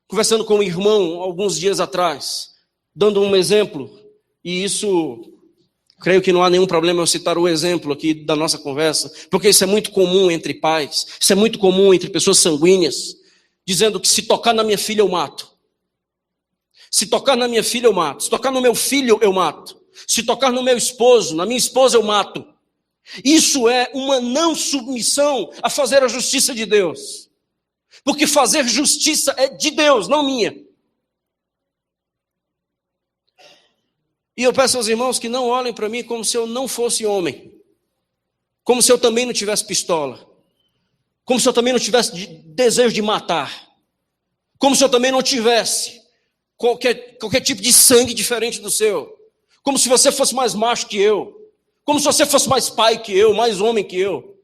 Conversando com um irmão alguns dias atrás, dando um exemplo, e isso... Creio que não há nenhum problema eu citar o exemplo aqui da nossa conversa, porque isso é muito comum entre pais, isso é muito comum entre pessoas sanguíneas, dizendo que se tocar na minha filha eu mato. Se tocar na minha filha eu mato. Se tocar no meu filho eu mato. Se tocar no meu esposo, na minha esposa eu mato. Isso é uma não submissão a fazer a justiça de Deus. Porque fazer justiça é de Deus, não minha. E eu peço aos irmãos que não olhem para mim como se eu não fosse homem. Como se eu também não tivesse pistola. Como se eu também não tivesse desejo de matar. Como se eu também não tivesse qualquer tipo de sangue diferente do seu. Como se você fosse mais macho que eu. Como se você fosse mais pai que eu, mais homem que eu.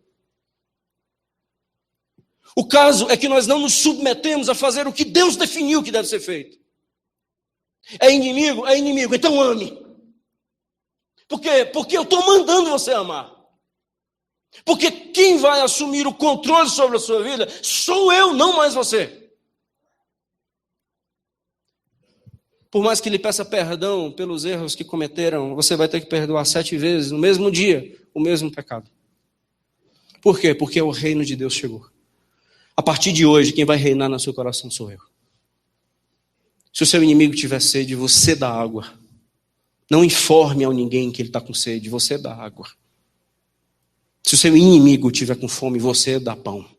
O caso é que nós não nos submetemos a fazer o que Deus definiu que deve ser feito. É inimigo? É inimigo, então ame. Por quê? Porque eu estou mandando você amar. Porque quem vai assumir o controle sobre a sua vida sou eu, não mais você. Por mais que lhe peça perdão pelos erros que cometeram, você vai ter que perdoar 7 vezes no mesmo dia o mesmo pecado. Por quê? Porque o reino de Deus chegou. A partir de hoje, quem vai reinar no seu coração sou eu. Se o seu inimigo tiver sede, você dá água. Não informe a ninguém que ele está com sede, você dá água. Se o seu inimigo tiver com fome, você dá pão.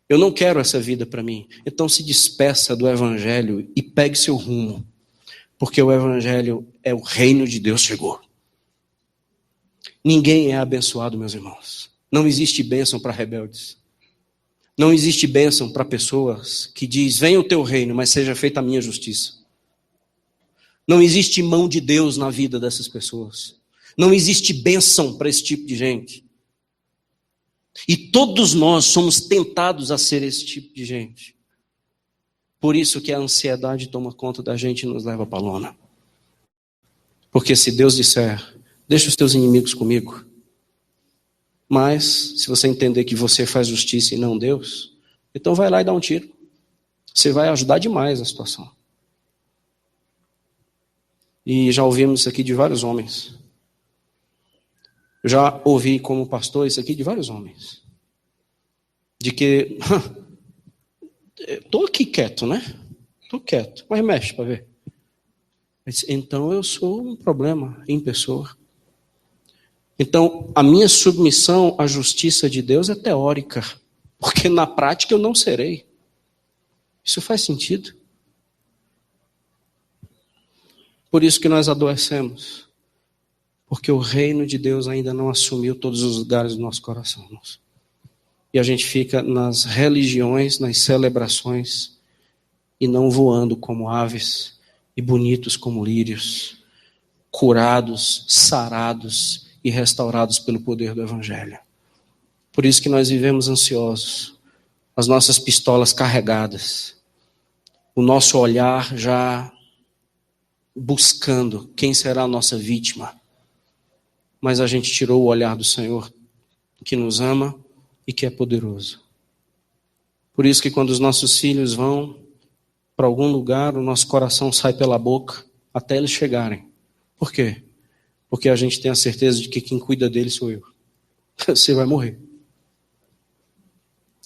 Eu não quero essa vida para mim. Então se despeça do evangelho e pegue seu rumo. Porque o evangelho é o reino de Deus chegou. Ninguém é abençoado, meus irmãos. Não existe bênção para rebeldes. Não existe bênção para pessoas que diz, venha o teu reino, mas seja feita a minha justiça. Não existe mão de Deus na vida dessas pessoas. Não existe bênção para esse tipo de gente. E todos nós somos tentados a ser esse tipo de gente. Por isso que a ansiedade toma conta da gente e nos leva para a lona. Porque se Deus disser, deixa os teus inimigos comigo, mas se você entender que você faz justiça e não Deus, então vai lá e dá um tiro. Você vai ajudar demais a situação. E já ouvimos isso aqui de vários homens. Eu já ouvi como pastor isso aqui de vários homens. De que, estou aqui quieto, né? Estou quieto, mas mexe para ver. Então eu sou um problema em pessoa. Então a minha submissão à justiça de Deus é teórica, porque na prática eu não serei. Isso faz sentido? Por isso que nós adoecemos. Porque o reino de Deus ainda não assumiu todos os lugares do nosso coração. E a gente fica nas religiões, nas celebrações, e não voando como aves, e bonitos como lírios, curados, sarados e restaurados pelo poder do Evangelho. Por isso que nós vivemos ansiosos, as nossas pistolas carregadas, o nosso olhar já buscando quem será a nossa vítima. Mas a gente tirou o olhar do Senhor, que nos ama e que é poderoso. Por isso que quando os nossos filhos vão para algum lugar, o nosso coração sai pela boca até eles chegarem. Por quê? Porque a gente tem a certeza de que quem cuida deles sou eu. Você vai morrer.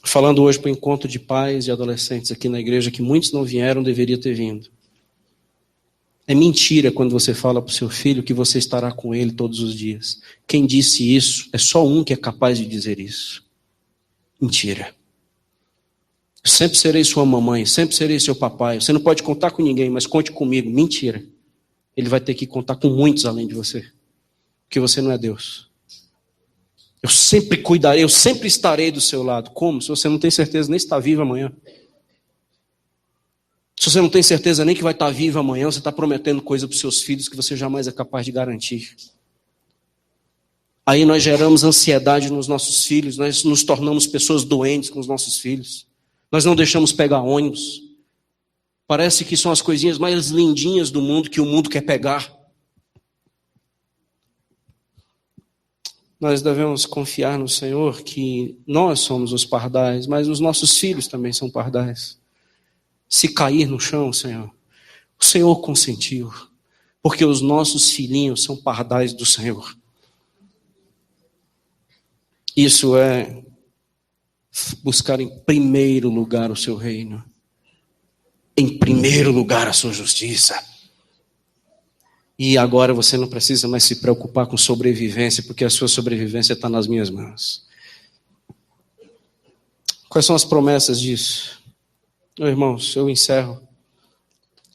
Falando hoje para o encontro de pais e adolescentes aqui na igreja, que muitos não vieram, deveria ter vindo. É mentira quando você fala para o seu filho que você estará com ele todos os dias. Quem disse isso, é só um que é capaz de dizer isso. Mentira. Eu sempre serei sua mamãe, sempre serei seu papai. Você não pode contar com ninguém, mas conte comigo. Mentira. Ele vai ter que contar com muitos além de você. Porque você não é Deus. Eu sempre cuidarei, eu sempre estarei do seu lado. Como? Se você não tem certeza nem se está vivo amanhã. Se você não tem certeza nem que vai estar vivo amanhã, você está prometendo coisa para os seus filhos que você jamais é capaz de garantir. Aí nós geramos ansiedade nos nossos filhos, nós nos tornamos pessoas doentes com os nossos filhos. Nós não deixamos pegar ônibus. Parece que são as coisinhas mais lindinhas do mundo que o mundo quer pegar. Nós devemos confiar no Senhor que nós somos os pardais, mas os nossos filhos também são pardais. Se cair no chão, Senhor, o Senhor consentiu, porque os nossos filhinhos são pardais do Senhor. Isso é buscar em primeiro lugar o seu reino, em primeiro lugar a sua justiça. E agora você não precisa mais se preocupar com sobrevivência, porque a sua sobrevivência está nas minhas mãos. Quais são as promessas disso? Irmãos, eu encerro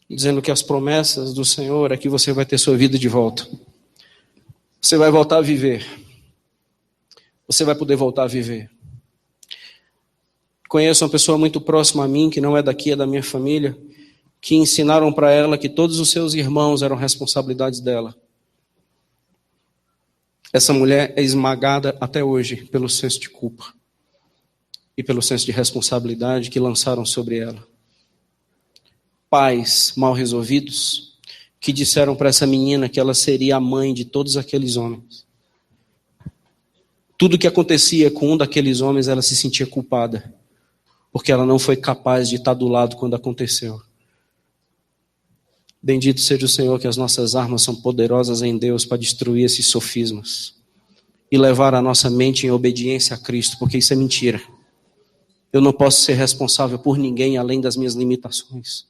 dizendo que as promessas do Senhor é que você vai ter sua vida de volta. Você vai voltar a viver. Você vai poder voltar a viver. Conheço uma pessoa muito próxima a mim, que não é daqui, é da minha família, que ensinaram para ela que todos os seus irmãos eram responsabilidades dela. Essa mulher é esmagada até hoje pelo senso de culpa e pelo senso de responsabilidade que lançaram sobre ela. Pais mal resolvidos que disseram para essa menina que ela seria a mãe de todos aqueles homens. Tudo que acontecia com um daqueles homens, ela se sentia culpada, porque ela não foi capaz de estar do lado quando aconteceu. Bendito seja o Senhor, que as nossas armas são poderosas em Deus para destruir esses sofismas e levar a nossa mente em obediência a Cristo, porque isso é mentira. Eu não posso ser responsável por ninguém além das minhas limitações.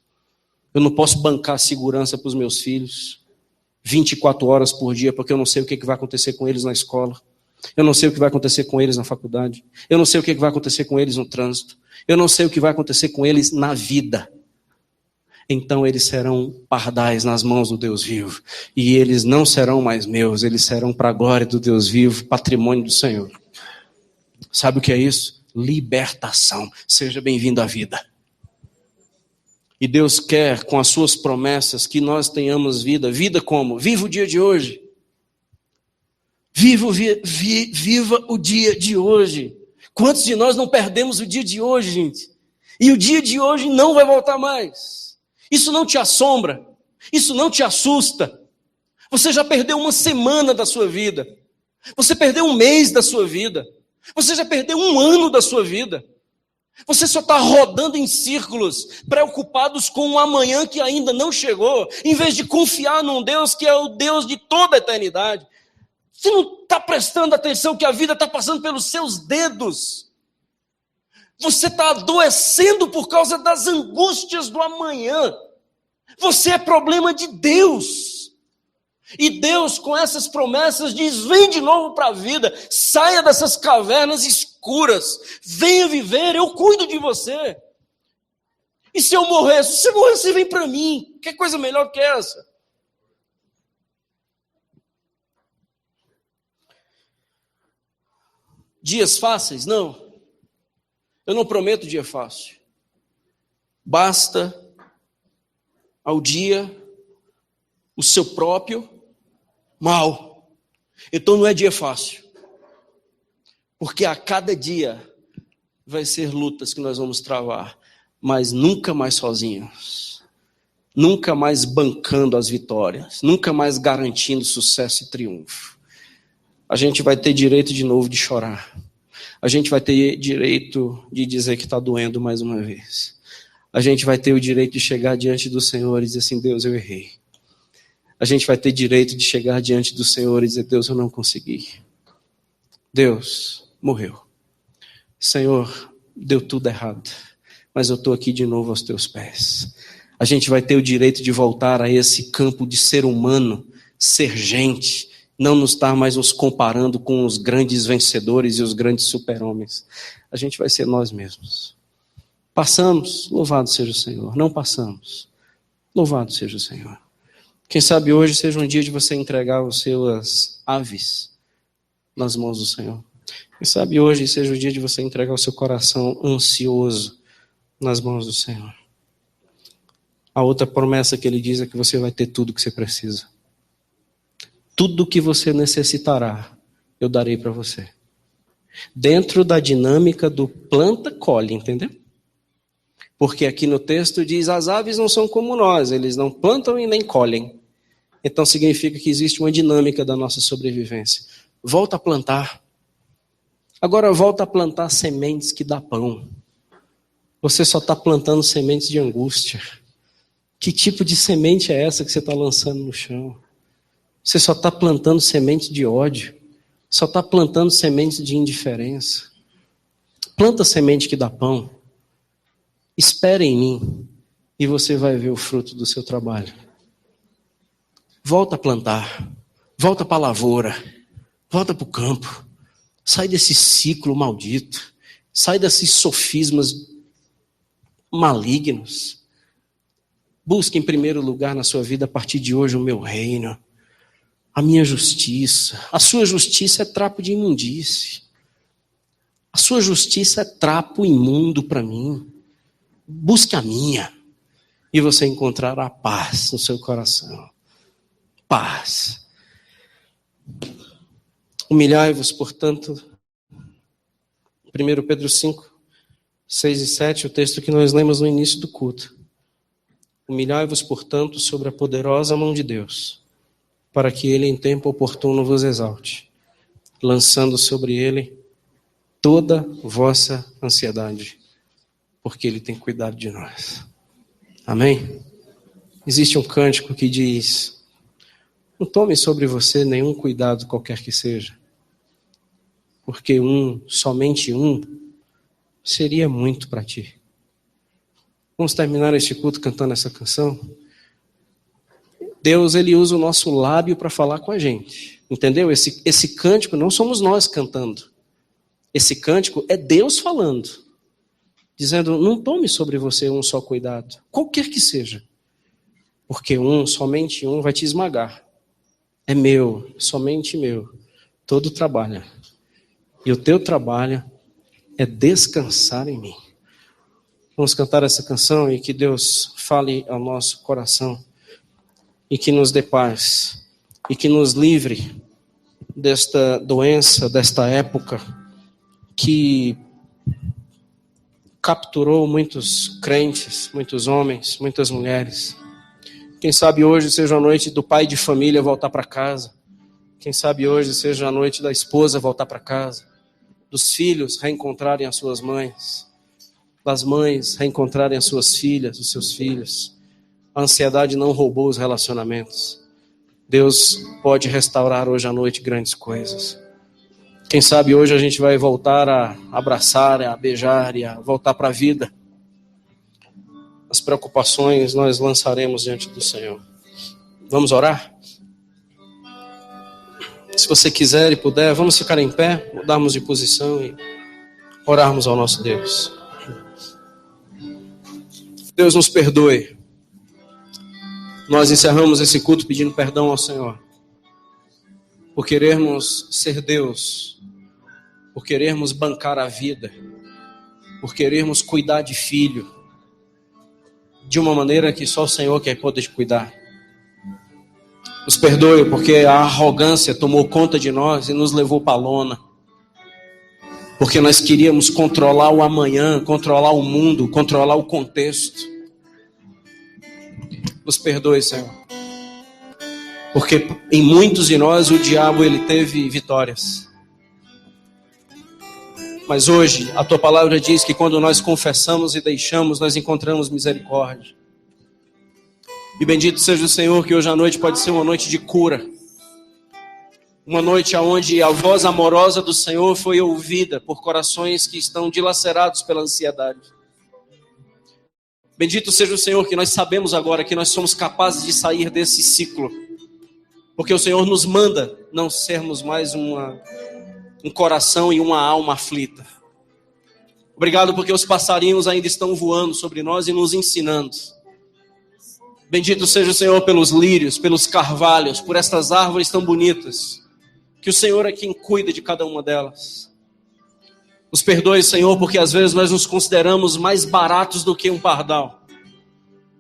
Eu não posso bancar segurança para os meus filhos 24 horas por dia, porque eu não sei o que vai acontecer com eles na escola. Eu não sei o que vai acontecer com eles na faculdade. Eu não sei o que vai acontecer com eles no trânsito. Eu não sei o que vai acontecer com eles na vida. Então eles serão pardais nas mãos do Deus vivo. E eles não serão mais meus, eles serão para a glória do Deus vivo, patrimônio do Senhor. Sabe o que é isso? Libertação. Seja bem-vindo à vida. E Deus quer, com as suas promessas, que nós tenhamos vida. Vida como? Viva o dia de hoje. Viva o dia de hoje. Quantos de nós não perdemos o dia de hoje, gente? E o dia de hoje não vai voltar mais. Isso não te assombra. Isso não te assusta. Você já perdeu uma semana da sua vida. Você perdeu um mês da sua vida. Você já perdeu um ano da sua vida. Você só está rodando em círculos, preocupados com o amanhã que ainda não chegou, em vez de confiar num Deus que é o Deus de toda a eternidade. Você não está prestando atenção que a vida está passando pelos seus dedos. Você está adoecendo por causa das angústias do amanhã. Você é problema de Deus. E Deus, com essas promessas, diz: vem de novo para a vida, saia dessas cavernas escuras, venha viver, eu cuido de você. E se eu morrer? Se você morrer, você vem para mim. Que coisa melhor que essa? Dias fáceis? Não. Eu não prometo dia fácil. Basta ao dia o seu próprio mal. Então não é dia fácil. Porque a cada dia vai ser lutas que nós vamos travar, mas nunca mais sozinhos. Nunca mais bancando as vitórias, nunca mais garantindo sucesso e triunfo. A gente vai ter direito de novo de chorar. A gente vai ter direito de dizer que está doendo mais uma vez. A gente vai ter o direito de chegar diante do Senhor e dizer assim: Deus, eu errei. A gente vai ter direito de chegar diante do Senhor e dizer: Deus, eu não consegui. Deus, morreu. Senhor, deu tudo errado, mas eu estou aqui de novo aos teus pés. A gente vai ter o direito de voltar a esse campo de ser humano, ser gente, não nos estar mais nos comparando com os grandes vencedores e os grandes super-homens. A gente vai ser nós mesmos. Passamos, louvado seja o Senhor. Não passamos, louvado seja o Senhor. Quem sabe hoje seja um dia de você entregar os seus aves nas mãos do Senhor. Quem sabe hoje seja o dia de você entregar o seu coração ansioso nas mãos do Senhor. A outra promessa que ele diz é que você vai ter tudo o que você precisa. Tudo o que você necessitará, eu darei para você. Dentro da dinâmica do planta-colhe, entendeu? Porque aqui no texto diz: as aves não são como nós, eles não plantam e nem colhem. Então significa que existe uma dinâmica da nossa sobrevivência. Volta a plantar. Agora volta a plantar sementes que dá pão. Você só está plantando sementes de angústia. Que tipo de semente é essa que você está lançando no chão? Você só está plantando semente de ódio. Só está plantando sementes de indiferença. Planta semente que dá pão. Espere em mim e você vai ver o fruto do seu trabalho. Volta a plantar. Volta para a lavoura. Volta para o campo. Sai desse ciclo maldito. Sai desses sofismas malignos. Busque em primeiro lugar na sua vida, a partir de hoje, o meu reino. A minha justiça. A sua justiça é trapo de imundície. A sua justiça é trapo imundo para mim. Busque a minha. E você encontrará paz no seu coração. Paz. Humilhai-vos, portanto. 1 Pedro 5, 6 e 7, o texto que nós lemos no início do culto. Humilhai-vos, portanto, sobre a poderosa mão de Deus, para que ele em tempo oportuno vos exalte, lançando sobre ele toda vossa ansiedade, porque ele tem cuidado de nós. Amém? Existe um cântico que diz: não tome sobre você nenhum cuidado qualquer que seja, porque somente um, seria muito para ti. Vamos terminar este culto cantando essa canção? Deus, ele usa o nosso lábio para falar com a gente. Entendeu? Esse cântico não somos nós cantando. Esse cântico é Deus falando. Dizendo: não tome sobre você um só cuidado, qualquer que seja. Porque somente um vai te esmagar. É meu, somente meu. Todo trabalho. E o teu trabalho é descansar em mim. Vamos cantar essa canção e que Deus fale ao nosso coração e que nos dê paz e que nos livre desta doença, desta época que capturou muitos crentes, muitos homens, muitas mulheres. Quem sabe hoje seja a noite do pai de família voltar para casa. Quem sabe hoje seja a noite da esposa voltar para casa, dos filhos reencontrarem as suas mães, das mães reencontrarem as suas filhas, os seus filhos. A ansiedade não roubou os relacionamentos. Deus pode restaurar hoje à noite grandes coisas. Quem sabe hoje a gente vai voltar a abraçar, a beijar e a voltar para a vida. As preocupações nós lançaremos diante do Senhor. Vamos orar? Se você quiser e puder, vamos ficar em pé, mudarmos de posição e orarmos ao nosso Deus. Deus nos perdoe. Nós encerramos esse culto pedindo perdão ao Senhor. Por querermos ser Deus. Por querermos bancar a vida. Por querermos cuidar de filho. De uma maneira que só o Senhor quer poder te cuidar. Nos perdoe porque a arrogância tomou conta de nós e nos levou para a lona. Porque nós queríamos controlar o amanhã, controlar o mundo, controlar o contexto. Nos perdoe, Senhor. Porque em muitos de nós o diabo ele teve vitórias. Mas hoje a tua palavra diz que quando nós confessamos e deixamos, nós encontramos misericórdia. E bendito seja o Senhor que hoje à noite pode ser uma noite de cura. Uma noite onde a voz amorosa do Senhor foi ouvida por corações que estão dilacerados pela ansiedade. Bendito seja o Senhor que nós sabemos agora que nós somos capazes de sair desse ciclo. Porque o Senhor nos manda não sermos mais um coração e uma alma aflita. Obrigado porque os passarinhos ainda estão voando sobre nós e nos ensinando. Bendito seja o Senhor pelos lírios, pelos carvalhos, por estas árvores tão bonitas. Que o Senhor é quem cuida de cada uma delas. Nos perdoe, Senhor, porque às vezes nós nos consideramos mais baratos do que um pardal.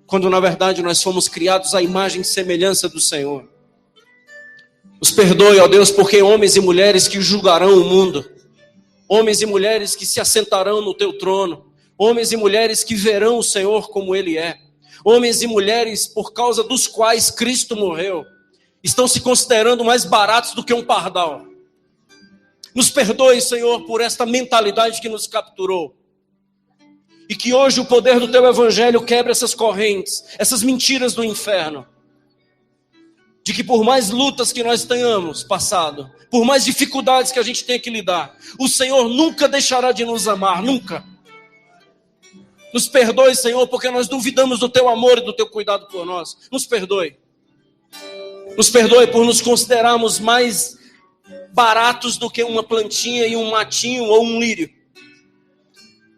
Quando na verdade nós fomos criados à imagem e semelhança do Senhor. Nos perdoe, ó Deus, porque homens e mulheres que julgarão o mundo. Homens e mulheres que se assentarão no teu trono. Homens e mulheres que verão o Senhor como Ele é. Homens e mulheres por causa dos quais Cristo morreu. Estão se considerando mais baratos do que um pardal. Nos perdoe, Senhor, por esta mentalidade que nos capturou. E que hoje o poder do Teu Evangelho quebre essas correntes, essas mentiras do inferno. De que por mais lutas que nós tenhamos passado, por mais dificuldades que a gente tenha que lidar, o Senhor nunca deixará de nos amar, nunca. Nos perdoe, Senhor, porque nós duvidamos do Teu amor e do Teu cuidado por nós. Nos perdoe. Nos perdoe por nos considerarmos mais baratos do que uma plantinha e um matinho ou um lírio.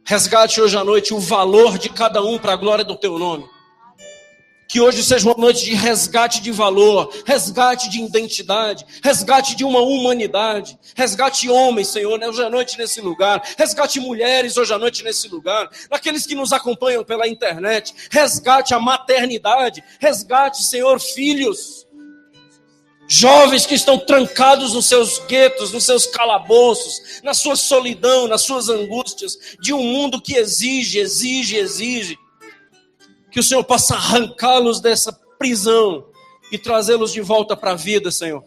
Resgate hoje à noite o valor de cada um para a glória do Teu nome. Que hoje seja uma noite de resgate de valor, resgate de identidade, resgate de uma humanidade, resgate homens, Senhor, hoje à noite nesse lugar, resgate mulheres hoje à noite nesse lugar, daqueles que nos acompanham pela internet, resgate a maternidade, resgate, Senhor, filhos, jovens que estão trancados nos seus guetos, nos seus calabouços, na sua solidão, nas suas angústias, de um mundo que exige. Que o Senhor possa arrancá-los dessa prisão e trazê-los de volta para a vida, Senhor.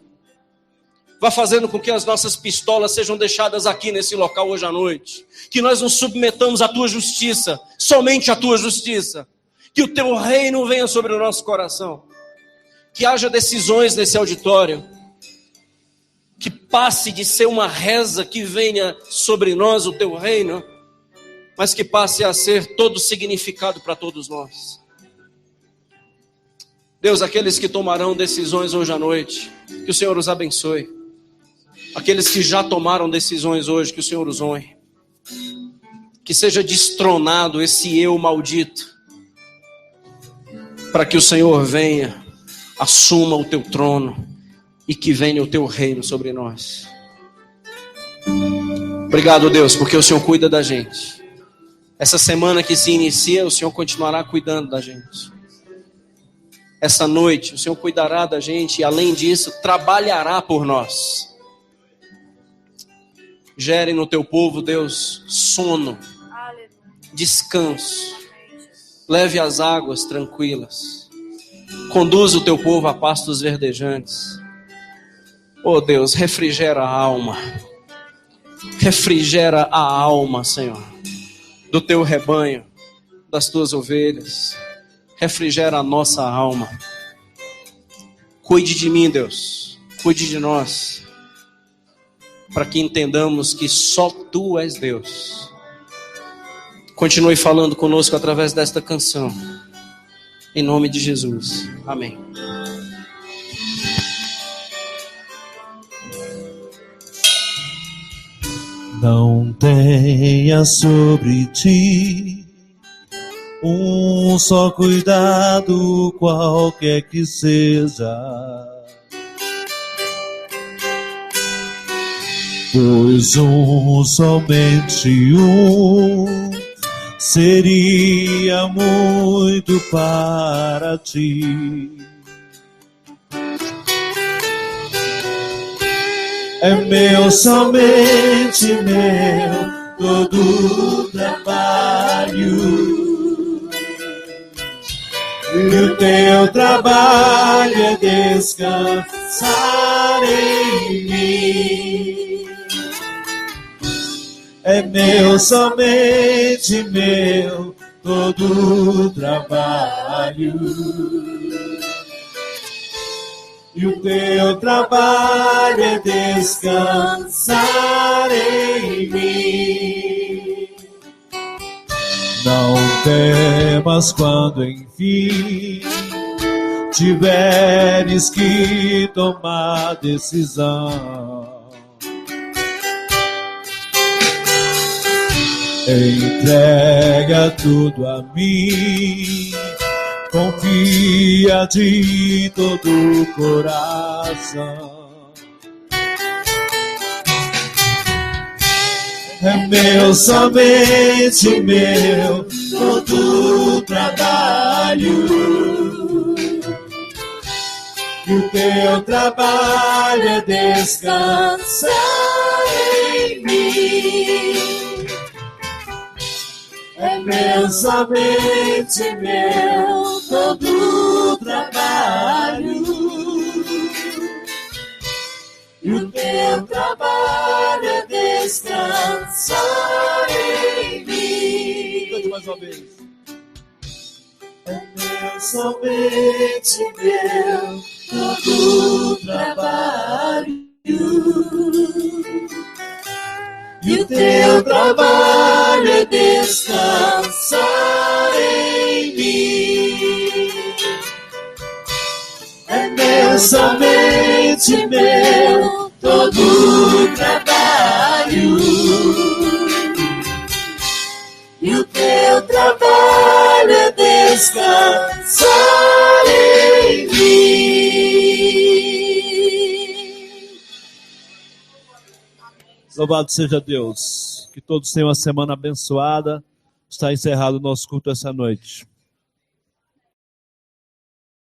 Vá fazendo com que as nossas pistolas sejam deixadas aqui nesse local hoje à noite. Que nós nos submetamos à Tua justiça, somente à Tua justiça. Que o Teu reino venha sobre o nosso coração. Que haja decisões nesse auditório. Que passe de ser uma reza que venha sobre nós o Teu reino, mas que passe a ser todo significado para todos nós. Deus, aqueles que tomarão decisões hoje à noite, que o Senhor os abençoe. Aqueles que já tomaram decisões hoje, que o Senhor os honre. Que seja destronado esse eu maldito, para que o Senhor venha, assuma o Teu trono e que venha o Teu reino sobre nós. Obrigado, Deus, porque o Senhor cuida da gente. Essa semana que se inicia, o Senhor continuará cuidando da gente. Essa noite, o Senhor cuidará da gente e, além disso, trabalhará por nós. Gere no Teu povo, Deus, sono, descanso. Leve as águas tranquilas. Conduza o Teu povo a pastos verdejantes. Oh, Deus, refrigera a alma. Refrigera a alma, Senhor, do Teu rebanho, das Tuas ovelhas. Refrigera a nossa alma. Cuide de mim, Deus. Cuide de nós. Para que entendamos que só Tu és Deus. Continue falando conosco através desta canção. Em nome de Jesus. Amém. Não tenha sobre ti um só cuidado, qualquer que seja, pois somente seria muito para ti. É meu, somente meu, todo o trabalho. E o teu trabalho é descansar em mim. É meu, somente meu, todo o trabalho. E o teu trabalho é descansar em mim. Não temas quando enfim tiveres que tomar decisão. Entrega tudo a mim. Confia de todo o coração. É meu, somente meu, todo o trabalho. E o teu trabalho é descansar em mim. É meu, somente meu, todo o trabalho. E o teu trabalho é descansar em mim. Cante mais uma vez. É meu, somente meu, todo o trabalho. E o teu trabalho é descansar em mim. É meu, somente meu, todo o trabalho. E o teu trabalho é descansar em mim. Louvado seja Deus. Que todos tenham uma semana abençoada. Está encerrado o nosso culto essa noite.